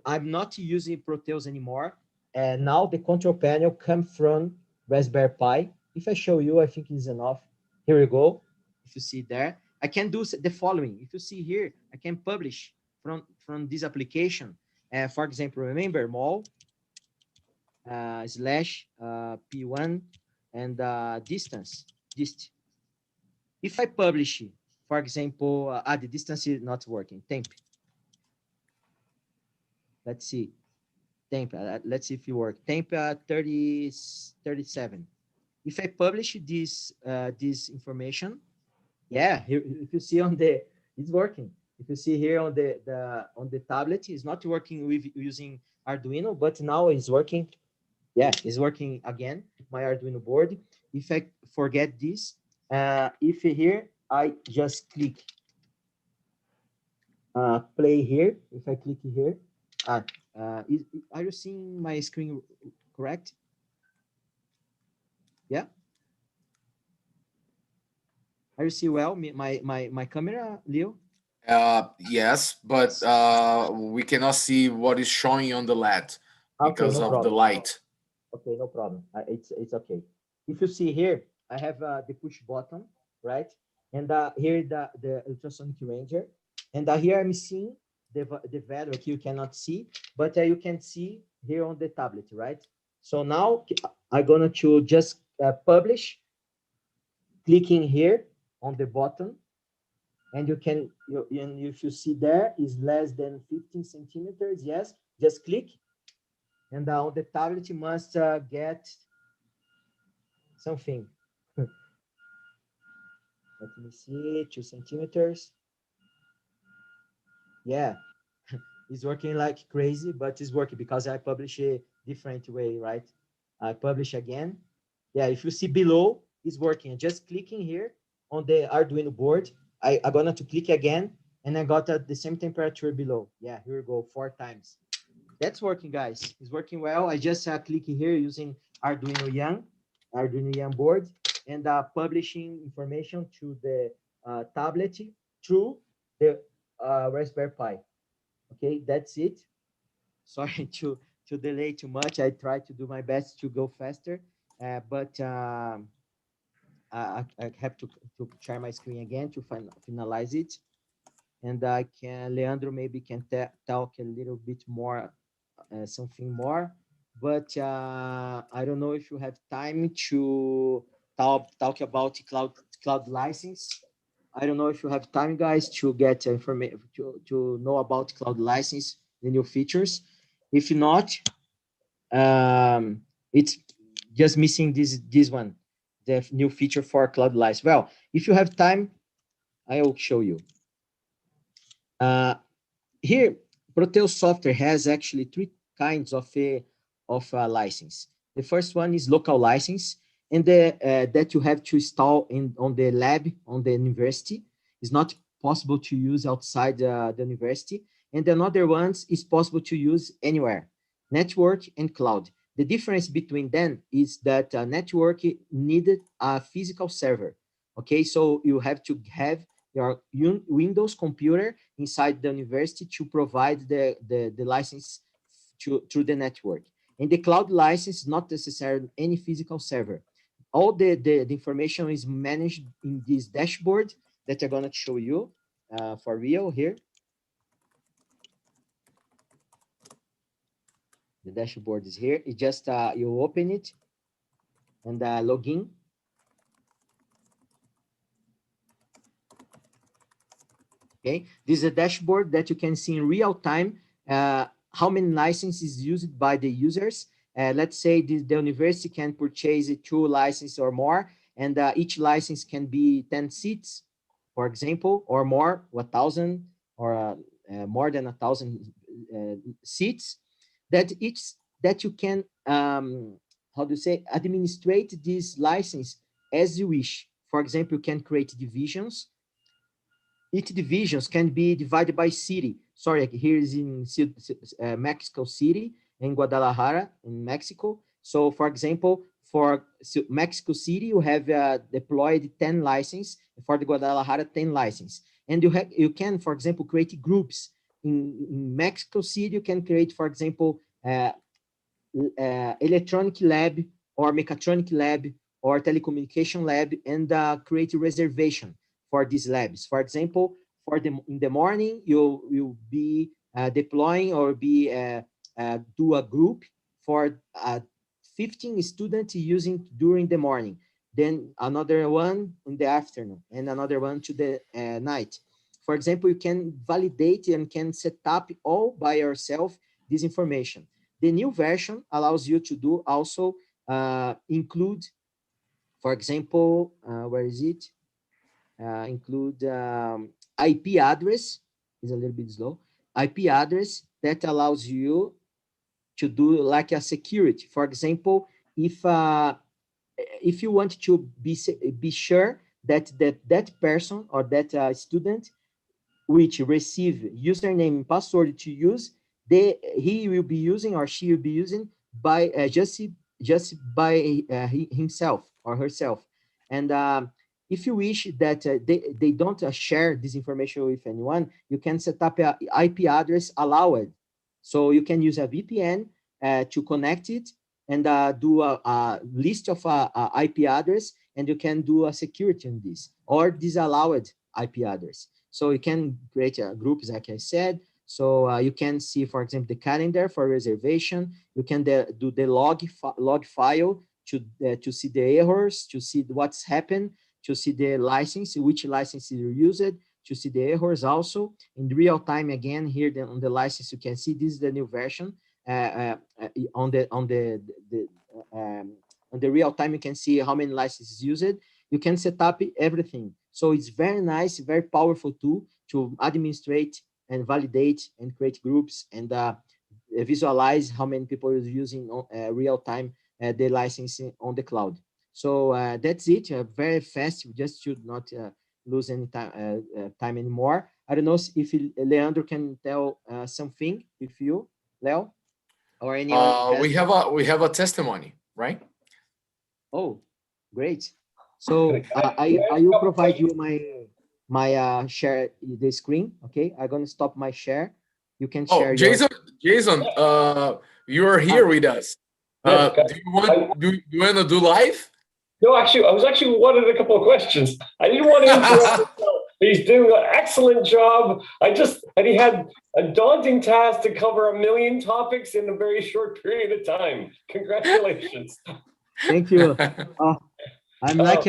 I'm not using Proteus anymore. And now the control panel comes from Raspberry Pi. If I show you, I think it's enough. Here we go. If you see there, I can do the following. If you see here, I can publish from this application. For example, remember mol slash P1 and distance. Dist. If I publish, for example, the distance is not working. Temp. Let's see. Temp. Let's see if it works. Temp 37. If I publish this information, yeah, here, if you see on the, it's working. If you see here on the tablet, it's not working with using Arduino, but now it's working. Yeah, it's working again. My Arduino board. If I forget this, if here I just click play here. If I click here, are you seeing my screen correct? Yeah. Are you see well my camera, Leo? Yes, but we cannot see what is showing on the LED Okay, because no of the problem. light. Okay, no problem. It's okay. If you see here, I have the push button, right? And here the ultrasonic ranger, and here I'm seeing the value. Here you cannot see, but you can see here on the tablet, right? So now I'm gonna to just publish, clicking here on the button, and you can, and if you see there is less than 15 centimeters, yes, just click, and on the tablet you must get something. Let me see, 2 centimeters. Yeah, it's working like crazy, but it's working because I publish a different way, right? I publish again. Yeah, if you see below, it's working. Just clicking here on the Arduino board, I'm gonna to click again, and I got the same temperature below. Yeah, here we go, 4 times. That's working, guys. It's working well. I just click here using Arduino Young board, and publishing information to the tablet through the Raspberry Pi. Okay, that's it. Sorry to delay too much. I try to do my best to go faster, but I have to share my screen again to finalize it. And I can, Leandro maybe can talk a little bit more, something more, but I don't know if you have time to talk about cloud license. I don't know if you have time, guys, to get information to know about cloud license, the new features. If not, it's just missing this one, the new feature for cloud license. Well, if you have time, I will show you. Here, Proteus software has actually three kinds of license. The first one is local license, and that you have to install on the lab on the university. It's not possible to use outside the university. And another ones is possible to use anywhere, network and cloud. The difference between them is that network needed a physical server. Okay, so you have to have your Windows computer inside the university to provide the license through the network. And the cloud license is not necessarily any physical server. All the information is managed in this dashboard that I'm going to show you for real here. The dashboard is here. It just, you open it and log in. Okay, this is a dashboard that you can see in real time how many licenses used by the users. Let's say the university can purchase 2 licenses or more, and each license can be 10 seats, for example, or more, 1,000 or more than 1,000 seats. That you can how do you say, administrate this license as you wish. For example, you can create divisions. Each divisions can be divided by city. Sorry, here is in Mexico City, in Guadalajara, in Mexico. So, for example, for Mexico City, you have deployed 10 license. For the Guadalajara, 10 license. And you can, for example, create groups. In Mexico City, you can create, for example, electronic lab or mechatronic lab or telecommunication lab, and create a reservation for these labs. For example, in the morning, you'll be deploying or do a group for 15 students using during the morning, then another one in the afternoon, and another one to the night. For example, you can validate and can set up all by yourself this information. The new version allows you to do also include, for example, where is it? Include IP address, is a little bit slow, IP address that allows you to do like a security. For example, if you want to be sure that that person or that student which receive username and password to use, he will be using or she will be using by just by himself or herself. And if you wish that they don't share this information with anyone, you can set up a IP address allowed. So you can use a VPN to connect it and do a list of IP address, and you can do a security on this or disallowed IP address. So you can create groups, like I said. So you can see, for example, the calendar for reservation. You can do the log file to see the errors, to see what's happened, to see the license, which license you used, to see the errors also in real time. Again, here on the license, you can see this is the new version. On the real time, you can see how many licenses used. You can set up everything. So it's very nice, very powerful tool to administrate and validate and create groups and visualize how many people are using real time the licensing on the cloud. So that's it. Very fast. We just should not lose any time anymore. I don't know if Leandro can tell something with you, Leo, or anyone has. We have a testimony, right? Oh, great. So I will provide you my share the screen. Okay, I'm gonna stop my share. You can share your. Jason, you are here with us. Do you want to do live? No, actually, I was actually wanted a couple of questions. I didn't want to interrupt. He's doing an excellent job. And he had a daunting task to cover 1 million topics in a very short period of time. Congratulations. Thank you. I'm like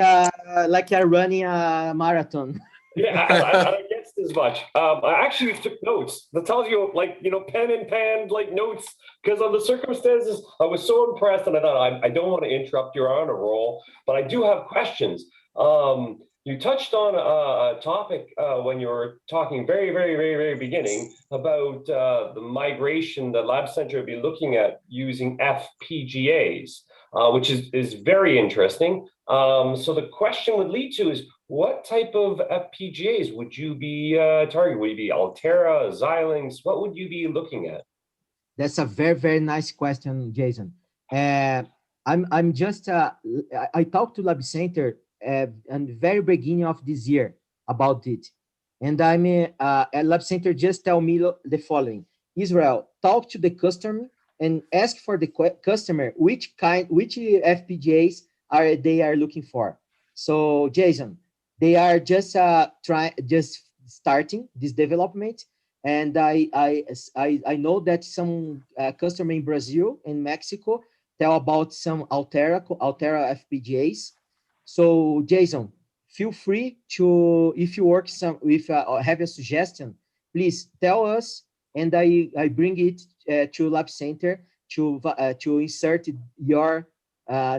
running a marathon. Yeah, I guessed as much. I actually took notes. That tells you, like, pen and pan, like notes, because of the circumstances. I was so impressed, and I thought I don't want to interrupt your honor roll, but I do have questions. You touched on a topic when you were talking very, very, very, very beginning about the migration that Lab Center would be looking at using FPGAs, which is very interesting. So the question would lead to is, what type of FPGAs would you be targeting? Would you be Altera, Xilinx? What would you be looking at? That's a very, very nice question, Jason. I'm just, I talked to Lab Center at the very beginning of this year about it. And I'm at Lab Center just tell me the following: Israel, talk to the customer and ask for the customer which FPGAs they are looking for. So Jason, they are just starting this development, and I know that some customer in Brazil and Mexico tell about some Altera FPGAs. So Jason, feel free to, if you work or have a suggestion, please tell us, and I bring it to Lab Center to insert your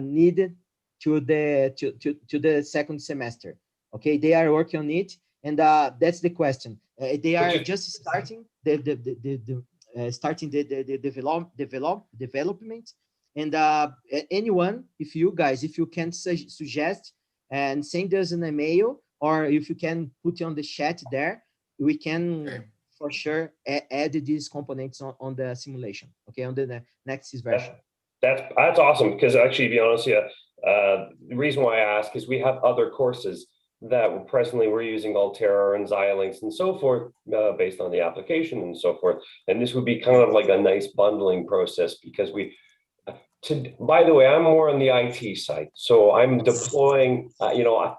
needed to the second semester. Okay, they are working on it, and that's the question. They are just starting the development, and anyone, if you can suggest and send us an email, or if you can put it on the chat there, we can for sure add these components on the simulation. Okay, on the next version. That's awesome, because actually, to be honest, the reason why I ask is we have other courses that presently we're using Altera and Xilinx and so forth based on the application and so forth. And this would be kind of like a nice bundling process, because by the way, I'm more on the IT side. So I'm deploying,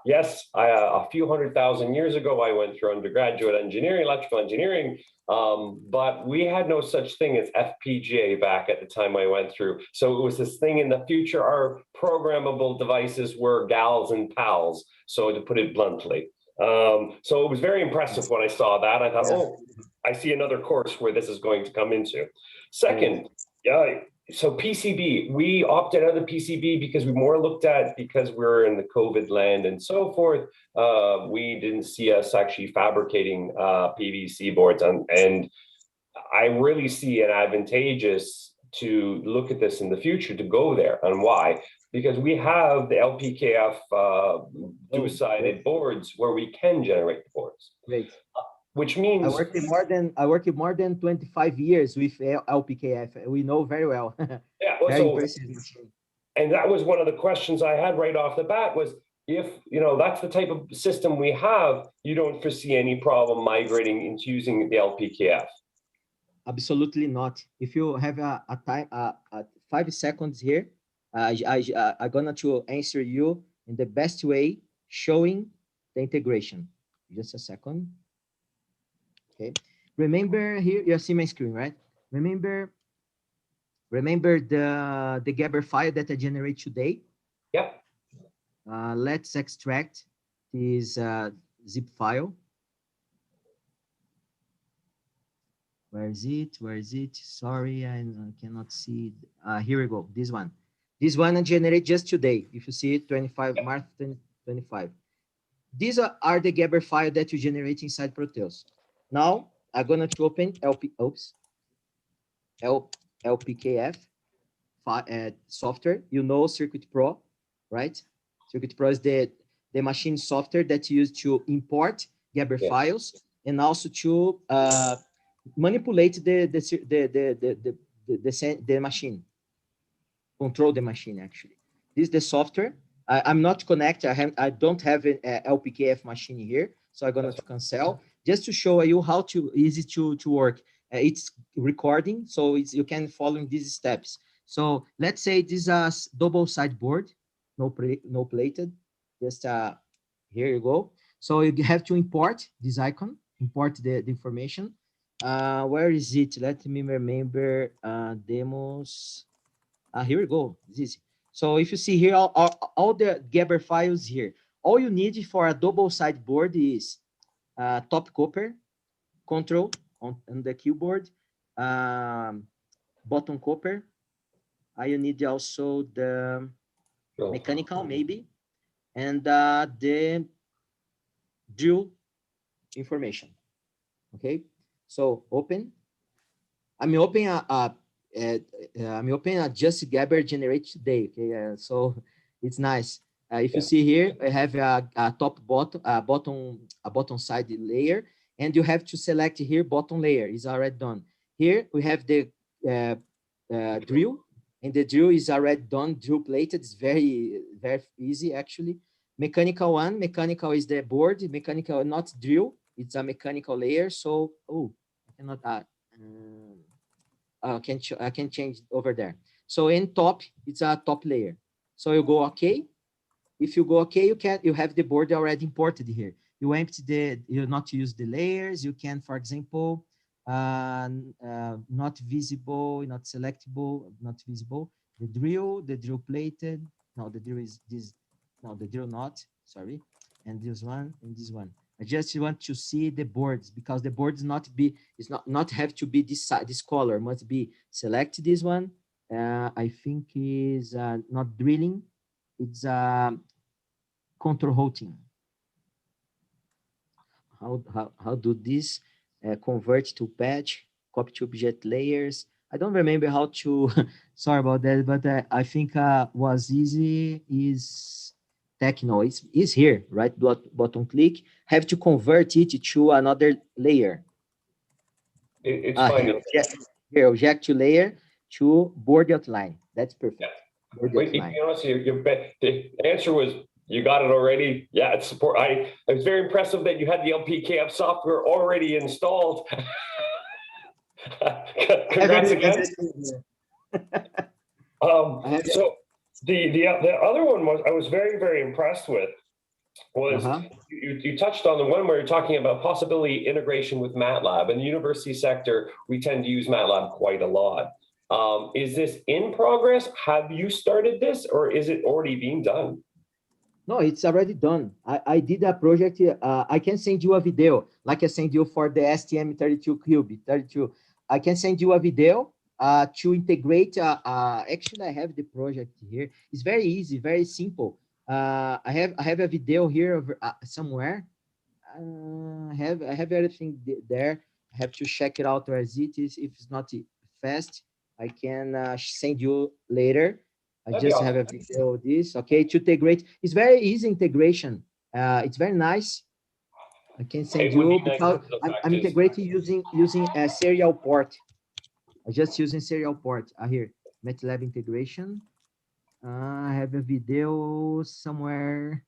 yes, a few 100,000 years ago, I went through undergraduate engineering, electrical engineering, but we had no such thing as FPGA back at the time I went through. So it was this thing in the future, our programmable devices were gals and pals, so to put it bluntly. So it was very impressive when I saw that. I thought, oh, I see another course where this is going to come into. Second, so PCB, we opted out of the PCB because we more looked at, because we're in the COVID land and so forth, we didn't see us actually fabricating PVC boards. And I really see it advantageous to look at this in the future, to go there. And why? Because we have the LPKF two-sided boards where we can generate the boards. Great. Which means I worked more than 25 years with LPKF. We know very well. Yeah, very impressive machine. And that was one of the questions I had right off the bat was, if that's the type of system we have, you don't foresee any problem migrating into using the LPKF? Absolutely not. If you have a time, 5 seconds here, I'm gonna to answer you in the best way, showing the integration. Just a second. Okay. Remember here, you see my screen, right? Remember the Gerber file that I generate today? Yep. Let's extract this zip file. Where is it? Where is it? Sorry, I cannot see. Here we go. This one. This one I generate just today. If you see it, 25 March 2025. These are the Gerber file that you generate inside Proteus. Now I'm gonna to open LPKF software. You know Circuit Pro, right? Circuit Pro is the machine software that's used to import Gerber files and also to manipulate the machine, control the machine actually. This is the software. I'm not connected. I don't have an LPKF machine here, so I'm gonna cancel just to show you how easy to work. It's recording, so you can follow these steps. So let's say this is a double side board, no plated. Just here you go. So you have to import this icon, import the information. Where is it? Let me remember demos. Here we go. It's easy. So if you see here, all the Gerber files here, all you need for a double side board is top copper, control on the keyboard, bottom copper. You need also the mechanical maybe, and the drill information. Okay, so open. I'm opening a just Gerber generate today. Okay, so it's nice. If you see here, I have a top bottom side layer, and you have to select here bottom layer is already done. Here we have the drill, and the drill is already done, drill plated. It's very easy actually. Mechanical one, mechanical is the board. Mechanical not drill. It's a mechanical layer. So I cannot add. I can change over there. So in top, it's a top layer. So you go OK. If you go OK, you have the board already imported here. You empty you not use the layers. You can, for example, not visible, not selectable, not visible. The drill plated. No, the drill is this. No, the drill not. Sorry, and this one and this one. I just want to see the boards because the boards it's not have to be this color. Must be select this one. I think is not drilling. It's control routing. How do this convert to patch, copy to object layers? I don't remember how to. Sorry about that, but I think was easy is techno. It's here, right? Button click. Have to convert it to another layer. It's fine. Here, object to layer to board outline. That's perfect. Wait, to be honest, the answer was you got it already. Yeah, it's support. I was very impressive that you had the LPKF software already installed. Congrats again. So the other one I was very impressed with was you touched on the one where you're talking about possibility integration with MATLAB. In the university sector, we tend to use MATLAB quite a lot. Is this in progress? Have you started this, or is it already being done? No, it's already done. I did a project. I can send you a video, like I sent you for the STM32Cube. 32. I can send you a video to integrate. Actually, I have the project here. It's very easy, very simple. I have a video here somewhere. I have everything there. I have to check it out as it is. If it's not fast, I can send you later. I just have a video of this. Okay, to integrate. It's very easy integration. It's very nice. I can send you because I'm integrating using a serial port. I just using serial port. Here, MATLAB integration. I have a video somewhere.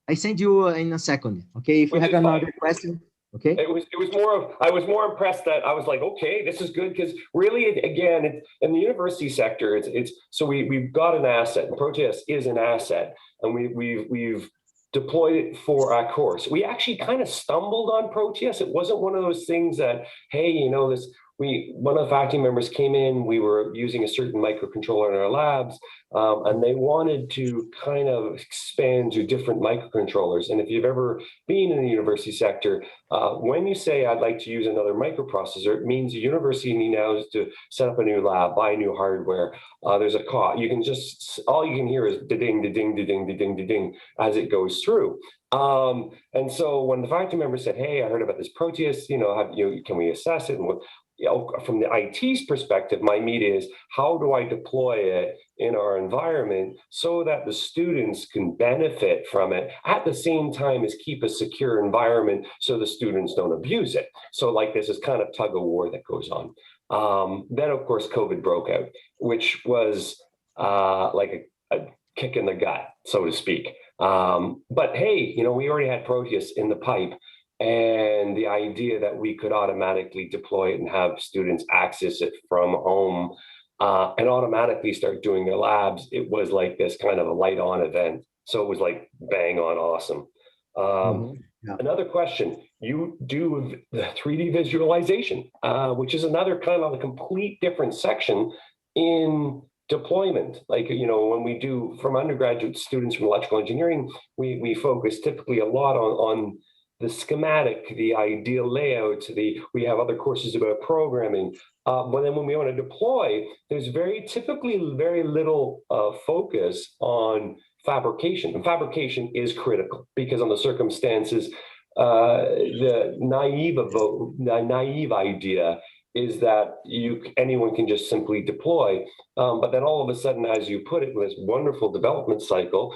I send you in a second. Okay, if you have another question. Okay. It was more of, I was more impressed that I was like, okay, this is good, because really, again, in the university sector, it's so we've got an asset, and Proteus is an asset, and we've deployed it for our course. We actually kind of stumbled on Proteus. It wasn't one of those things that, hey, this one of the faculty members came in, we were using a certain microcontroller in our labs, and they wanted to kind of expand to different microcontrollers. And if you've ever been in the university sector, when you say, I'd like to use another microprocessor, it means the university now is to set up a new lab, buy new hardware. There's a cost. You can just, all you can hear is da-ding, da-ding, da-ding, da-ding, da-ding as it goes through. And so when the faculty member said, hey, I heard about this Proteus, can we assess it? And what, from the IT's perspective, my meat is, how do I deploy it in our environment so that the students can benefit from it at the same time as keep a secure environment so the students don't abuse it? So like this is kind of tug of war that goes on. Then of course, COVID broke out, which was like a kick in the gut, so to speak. But hey, we already had Proteus in the pipe. And the idea that we could automatically deploy it and have students access it from home and automatically start doing their labs, it was like this kind of a light on event. So it was like bang on awesome. Yeah. Another question, you do the 3D visualization, which is another kind of a complete different section in deployment. Like, when we do from undergraduate students from electrical engineering, we focus typically a lot on the schematic, the ideal layout, we have other courses about programming. But then when we want to deploy, there's typically very little focus on fabrication. And fabrication is critical because on the circumstances, the naive idea is that anyone can just simply deploy. But then all of a sudden, as you put it, with this wonderful development cycle,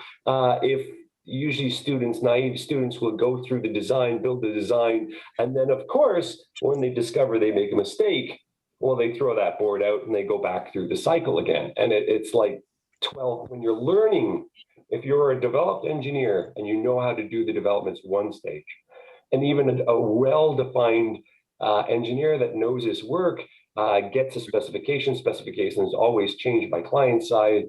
usually naive students will go through the design, build the design, and then of course, when they discover they make a mistake, well, they throw that board out and they go back through the cycle again. And it's like 12, when you're learning, if you're a developed engineer and you know how to do the developments one stage, and even a well-defined engineer that knows his work gets a specification is always changed by client side.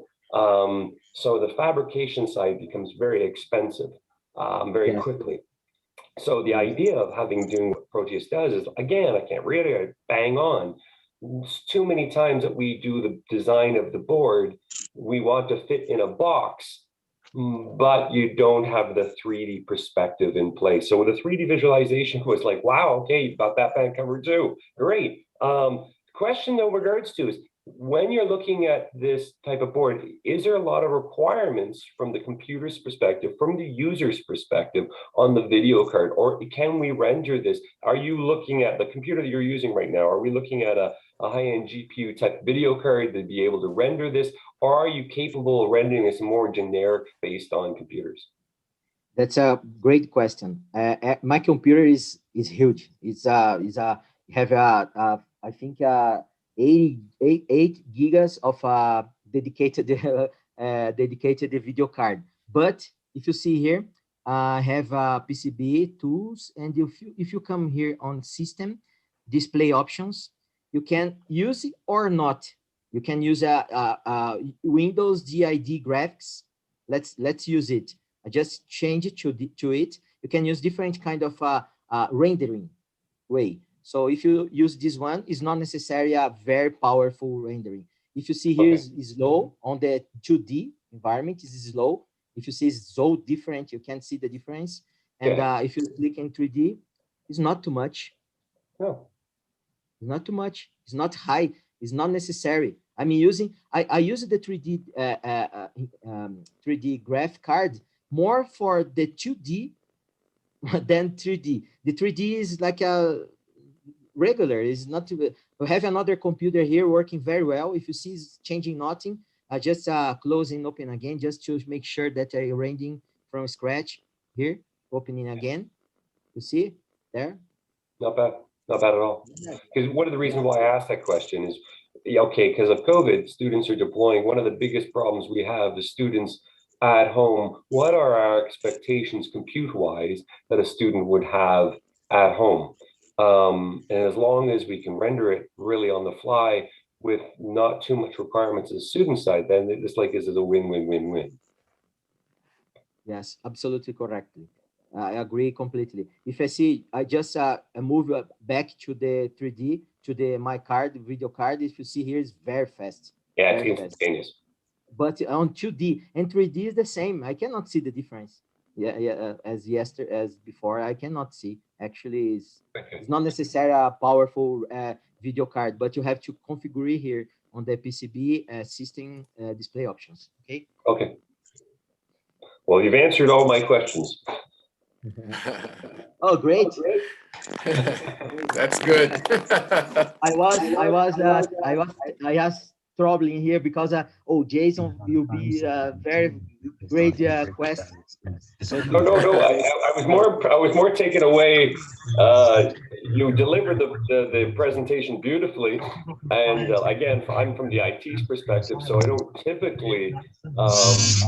So the fabrication side becomes very expensive very quickly. So the idea of doing what Proteus does is, again, I can't reiterate, bang on. It's too many times that we do the design of the board, we want to fit in a box, but you don't have the 3D perspective in place. So with the 3D visualization was like, wow, okay, you've got that band covered too. Great. Question though, regards to is, when you're looking at this type of board, is there a lot of requirements from the computer's perspective, from the user's perspective on the video card, or can we render this? Are you looking at the computer that you're using right now? Are we looking at a high-end GPU type video card to be able to render this, or are you capable of rendering this more generic based on computers? That's a great question. My computer is huge. I think 8 gigas of dedicated video card. But if you see here, I have PCB tools, and if you come here on system display options, you can use it or not. You can use Windows DID graphics. Let's use it. I just change it to it. You can use different kind of rendering way. So if you use this one, it's not necessarily a very powerful rendering. If you see here is low on the 2D environment, is slow. If you see it's so different, you can see the difference. And if you click in 3D, it's not too much. No. It's not too much. It's not high. It's not necessary. I mean, I use the 3D graph card more for the 2D than 3D. The 3D is like a regular. Is not to. We have another computer here working very well. If you see it's changing nothing, just close and open again, just to make sure that I'm rendering from scratch. Here, opening again. You see there? Not bad. Not bad at all. Because one of the reasons why I asked that question is, okay, because of COVID, students are deploying. One of the biggest problems we have, the students at home, what are our expectations compute-wise that a student would have at home? And as long as we can render it really on the fly with not too much requirements on the student side, then this is a win-win-win-win. Yes, absolutely correctly. I agree completely. If I see, I just move back to the 3D, to the my card, video card. If you see here, it's very fast. Yeah, it's Very fast. instantaneous. But on 2D and 3D is the same. I cannot see the difference. Yeah, as yesterday, as before, I cannot see. Actually, it's not necessarily a powerful video card, but you have to configure here on the PCB system display options. Okay. Okay. Well, you've answered all my questions. Oh, great. That's good. I was troubling here because Jason will be very great quest. No. I was more taken away. You delivered the presentation beautifully, and again, I'm from the IT's perspective, so I don't typically utilize.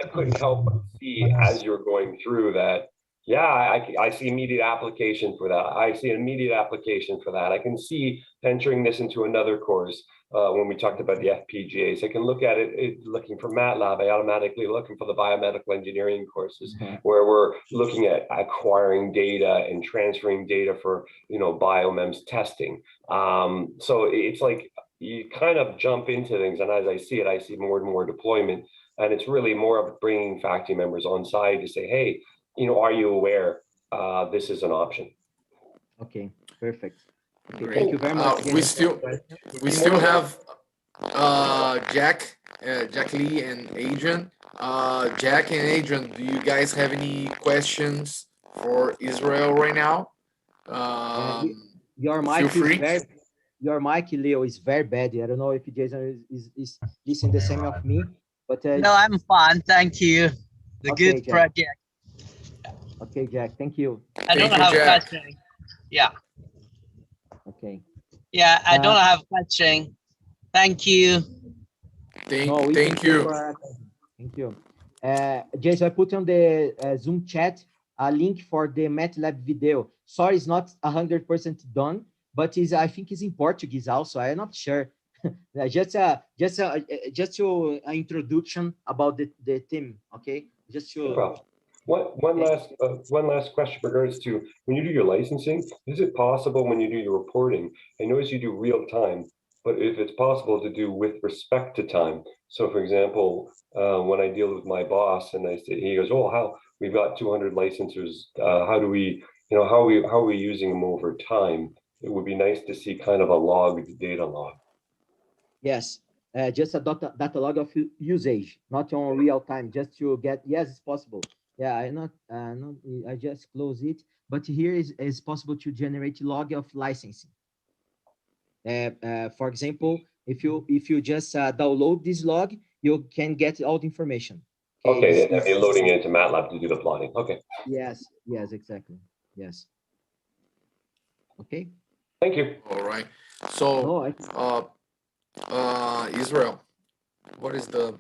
I couldn't help but see as you're going through that. Yeah, I see immediate application for that. I see an immediate application for that. I can see entering this into another course. When we talked about the FPGAs, I can look at it looking for MATLAB. I automatically looking for the biomedical engineering courses where we're looking at acquiring data and transferring data for biomems testing. So it's like you kind of jump into things, and as I see it, I see more and more deployment, and it's really more of bringing faculty members on side to say, hey, are you aware this is an option? Okay, perfect. Okay, Great. thank you very much. We still have Jack Lee and Adrian. Jack and Adrian, do you guys have any questions for Israel right now? Your mic your mic, Leo, is very bad. I don't know if Jason is listening the same of me, but no, I'm fine. Thank you. Good Jack. project. Okay, Jack. Thank you. I don't have a question. Yeah. Okay. Yeah, I don't have a question. Thank you. Thank you. Thank you. Jason, I put on the Zoom chat a link for the MATLAB video. Sorry, it's not 100% done, but I think it's in Portuguese also. I'm not sure. just to introduction about the theme. Okay, just to. No problem. One last question regards to when you do your licensing, is it possible when you do your reporting, I notice you do real time, but if it's possible to do with respect to time. So for example, when I deal with my boss and he goes, oh, how we've got 200 licensors, how do we, how are we using them over time? It would be nice to see kind of a data log. Yes, just a data log of usage, not on real time, just to get, yes, it's possible. Yeah, I just close it, but here is possible to generate log of licensing. For example, if you just download this log, you can get all the information. Okay, you're loading it into MATLAB to do the plotting. Okay. Yes, exactly. Yes. Okay. Thank you. All right. So, Israel, what is the?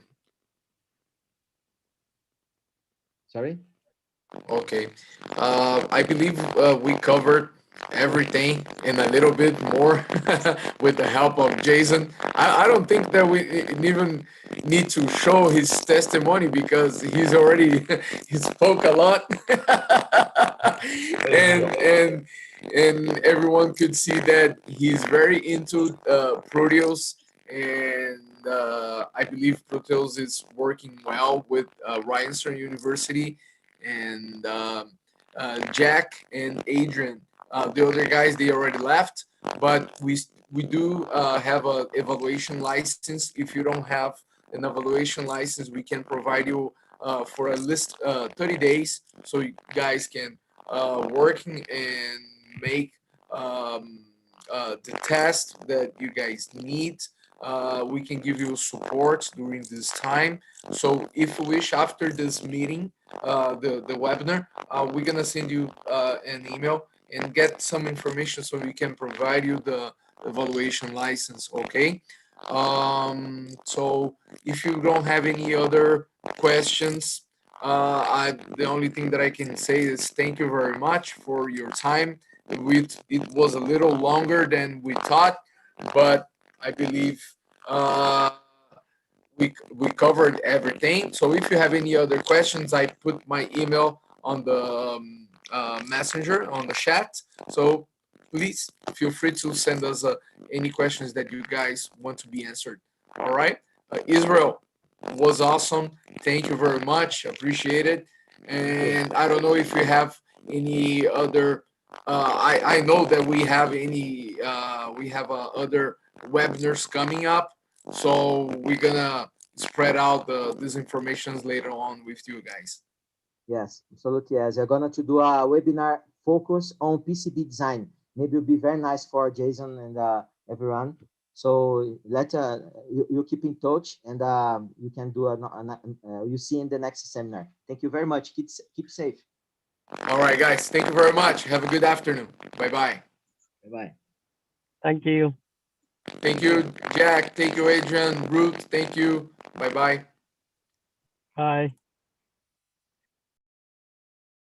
Sorry? Okay. I believe we covered everything and a little bit more with the help of Jason. I don't think that we even need to show his testimony because he's already he spoke a lot and everyone could see that he's very into Proteus, and I believe Proteus is working well with Rhinestone University, and Jack and Adrian, the other guys, they already left, but we do have an evaluation license. If you don't have an evaluation license, we can provide you for at least 30 days so you guys can work and make the test that you guys need. We can give you support during this time. So if you wish, after this meeting, the webinar, we're gonna send you an email and get some information so we can provide you the evaluation license. Okay. So if you don't have any other questions, the only thing that I can say is thank you very much for your time. It was a little longer than we thought, but I believe we covered everything. So if you have any other questions, I put my email messenger, on the chat. So please feel free to send us any questions that you guys want to be answered. All right, Israel, was awesome. Thank you very much. Appreciate it. And I don't know if you have any other. I know that we have other webinars coming up, so we're gonna spread out these informations later on with you guys. Yes, absolutely. Yes, we're going to do a webinar focus on PCB design. Maybe it'll be very nice for Jason and everyone. So you keep in touch, and you can do you see in the next seminar. Thank you very much. Keep safe. All right, guys. Thank you very much. Have a good afternoon. Bye bye. Bye bye. Thank you. Thank you, Jack. Thank you, Adrian. Ruth. Thank you. Bye bye. Bye.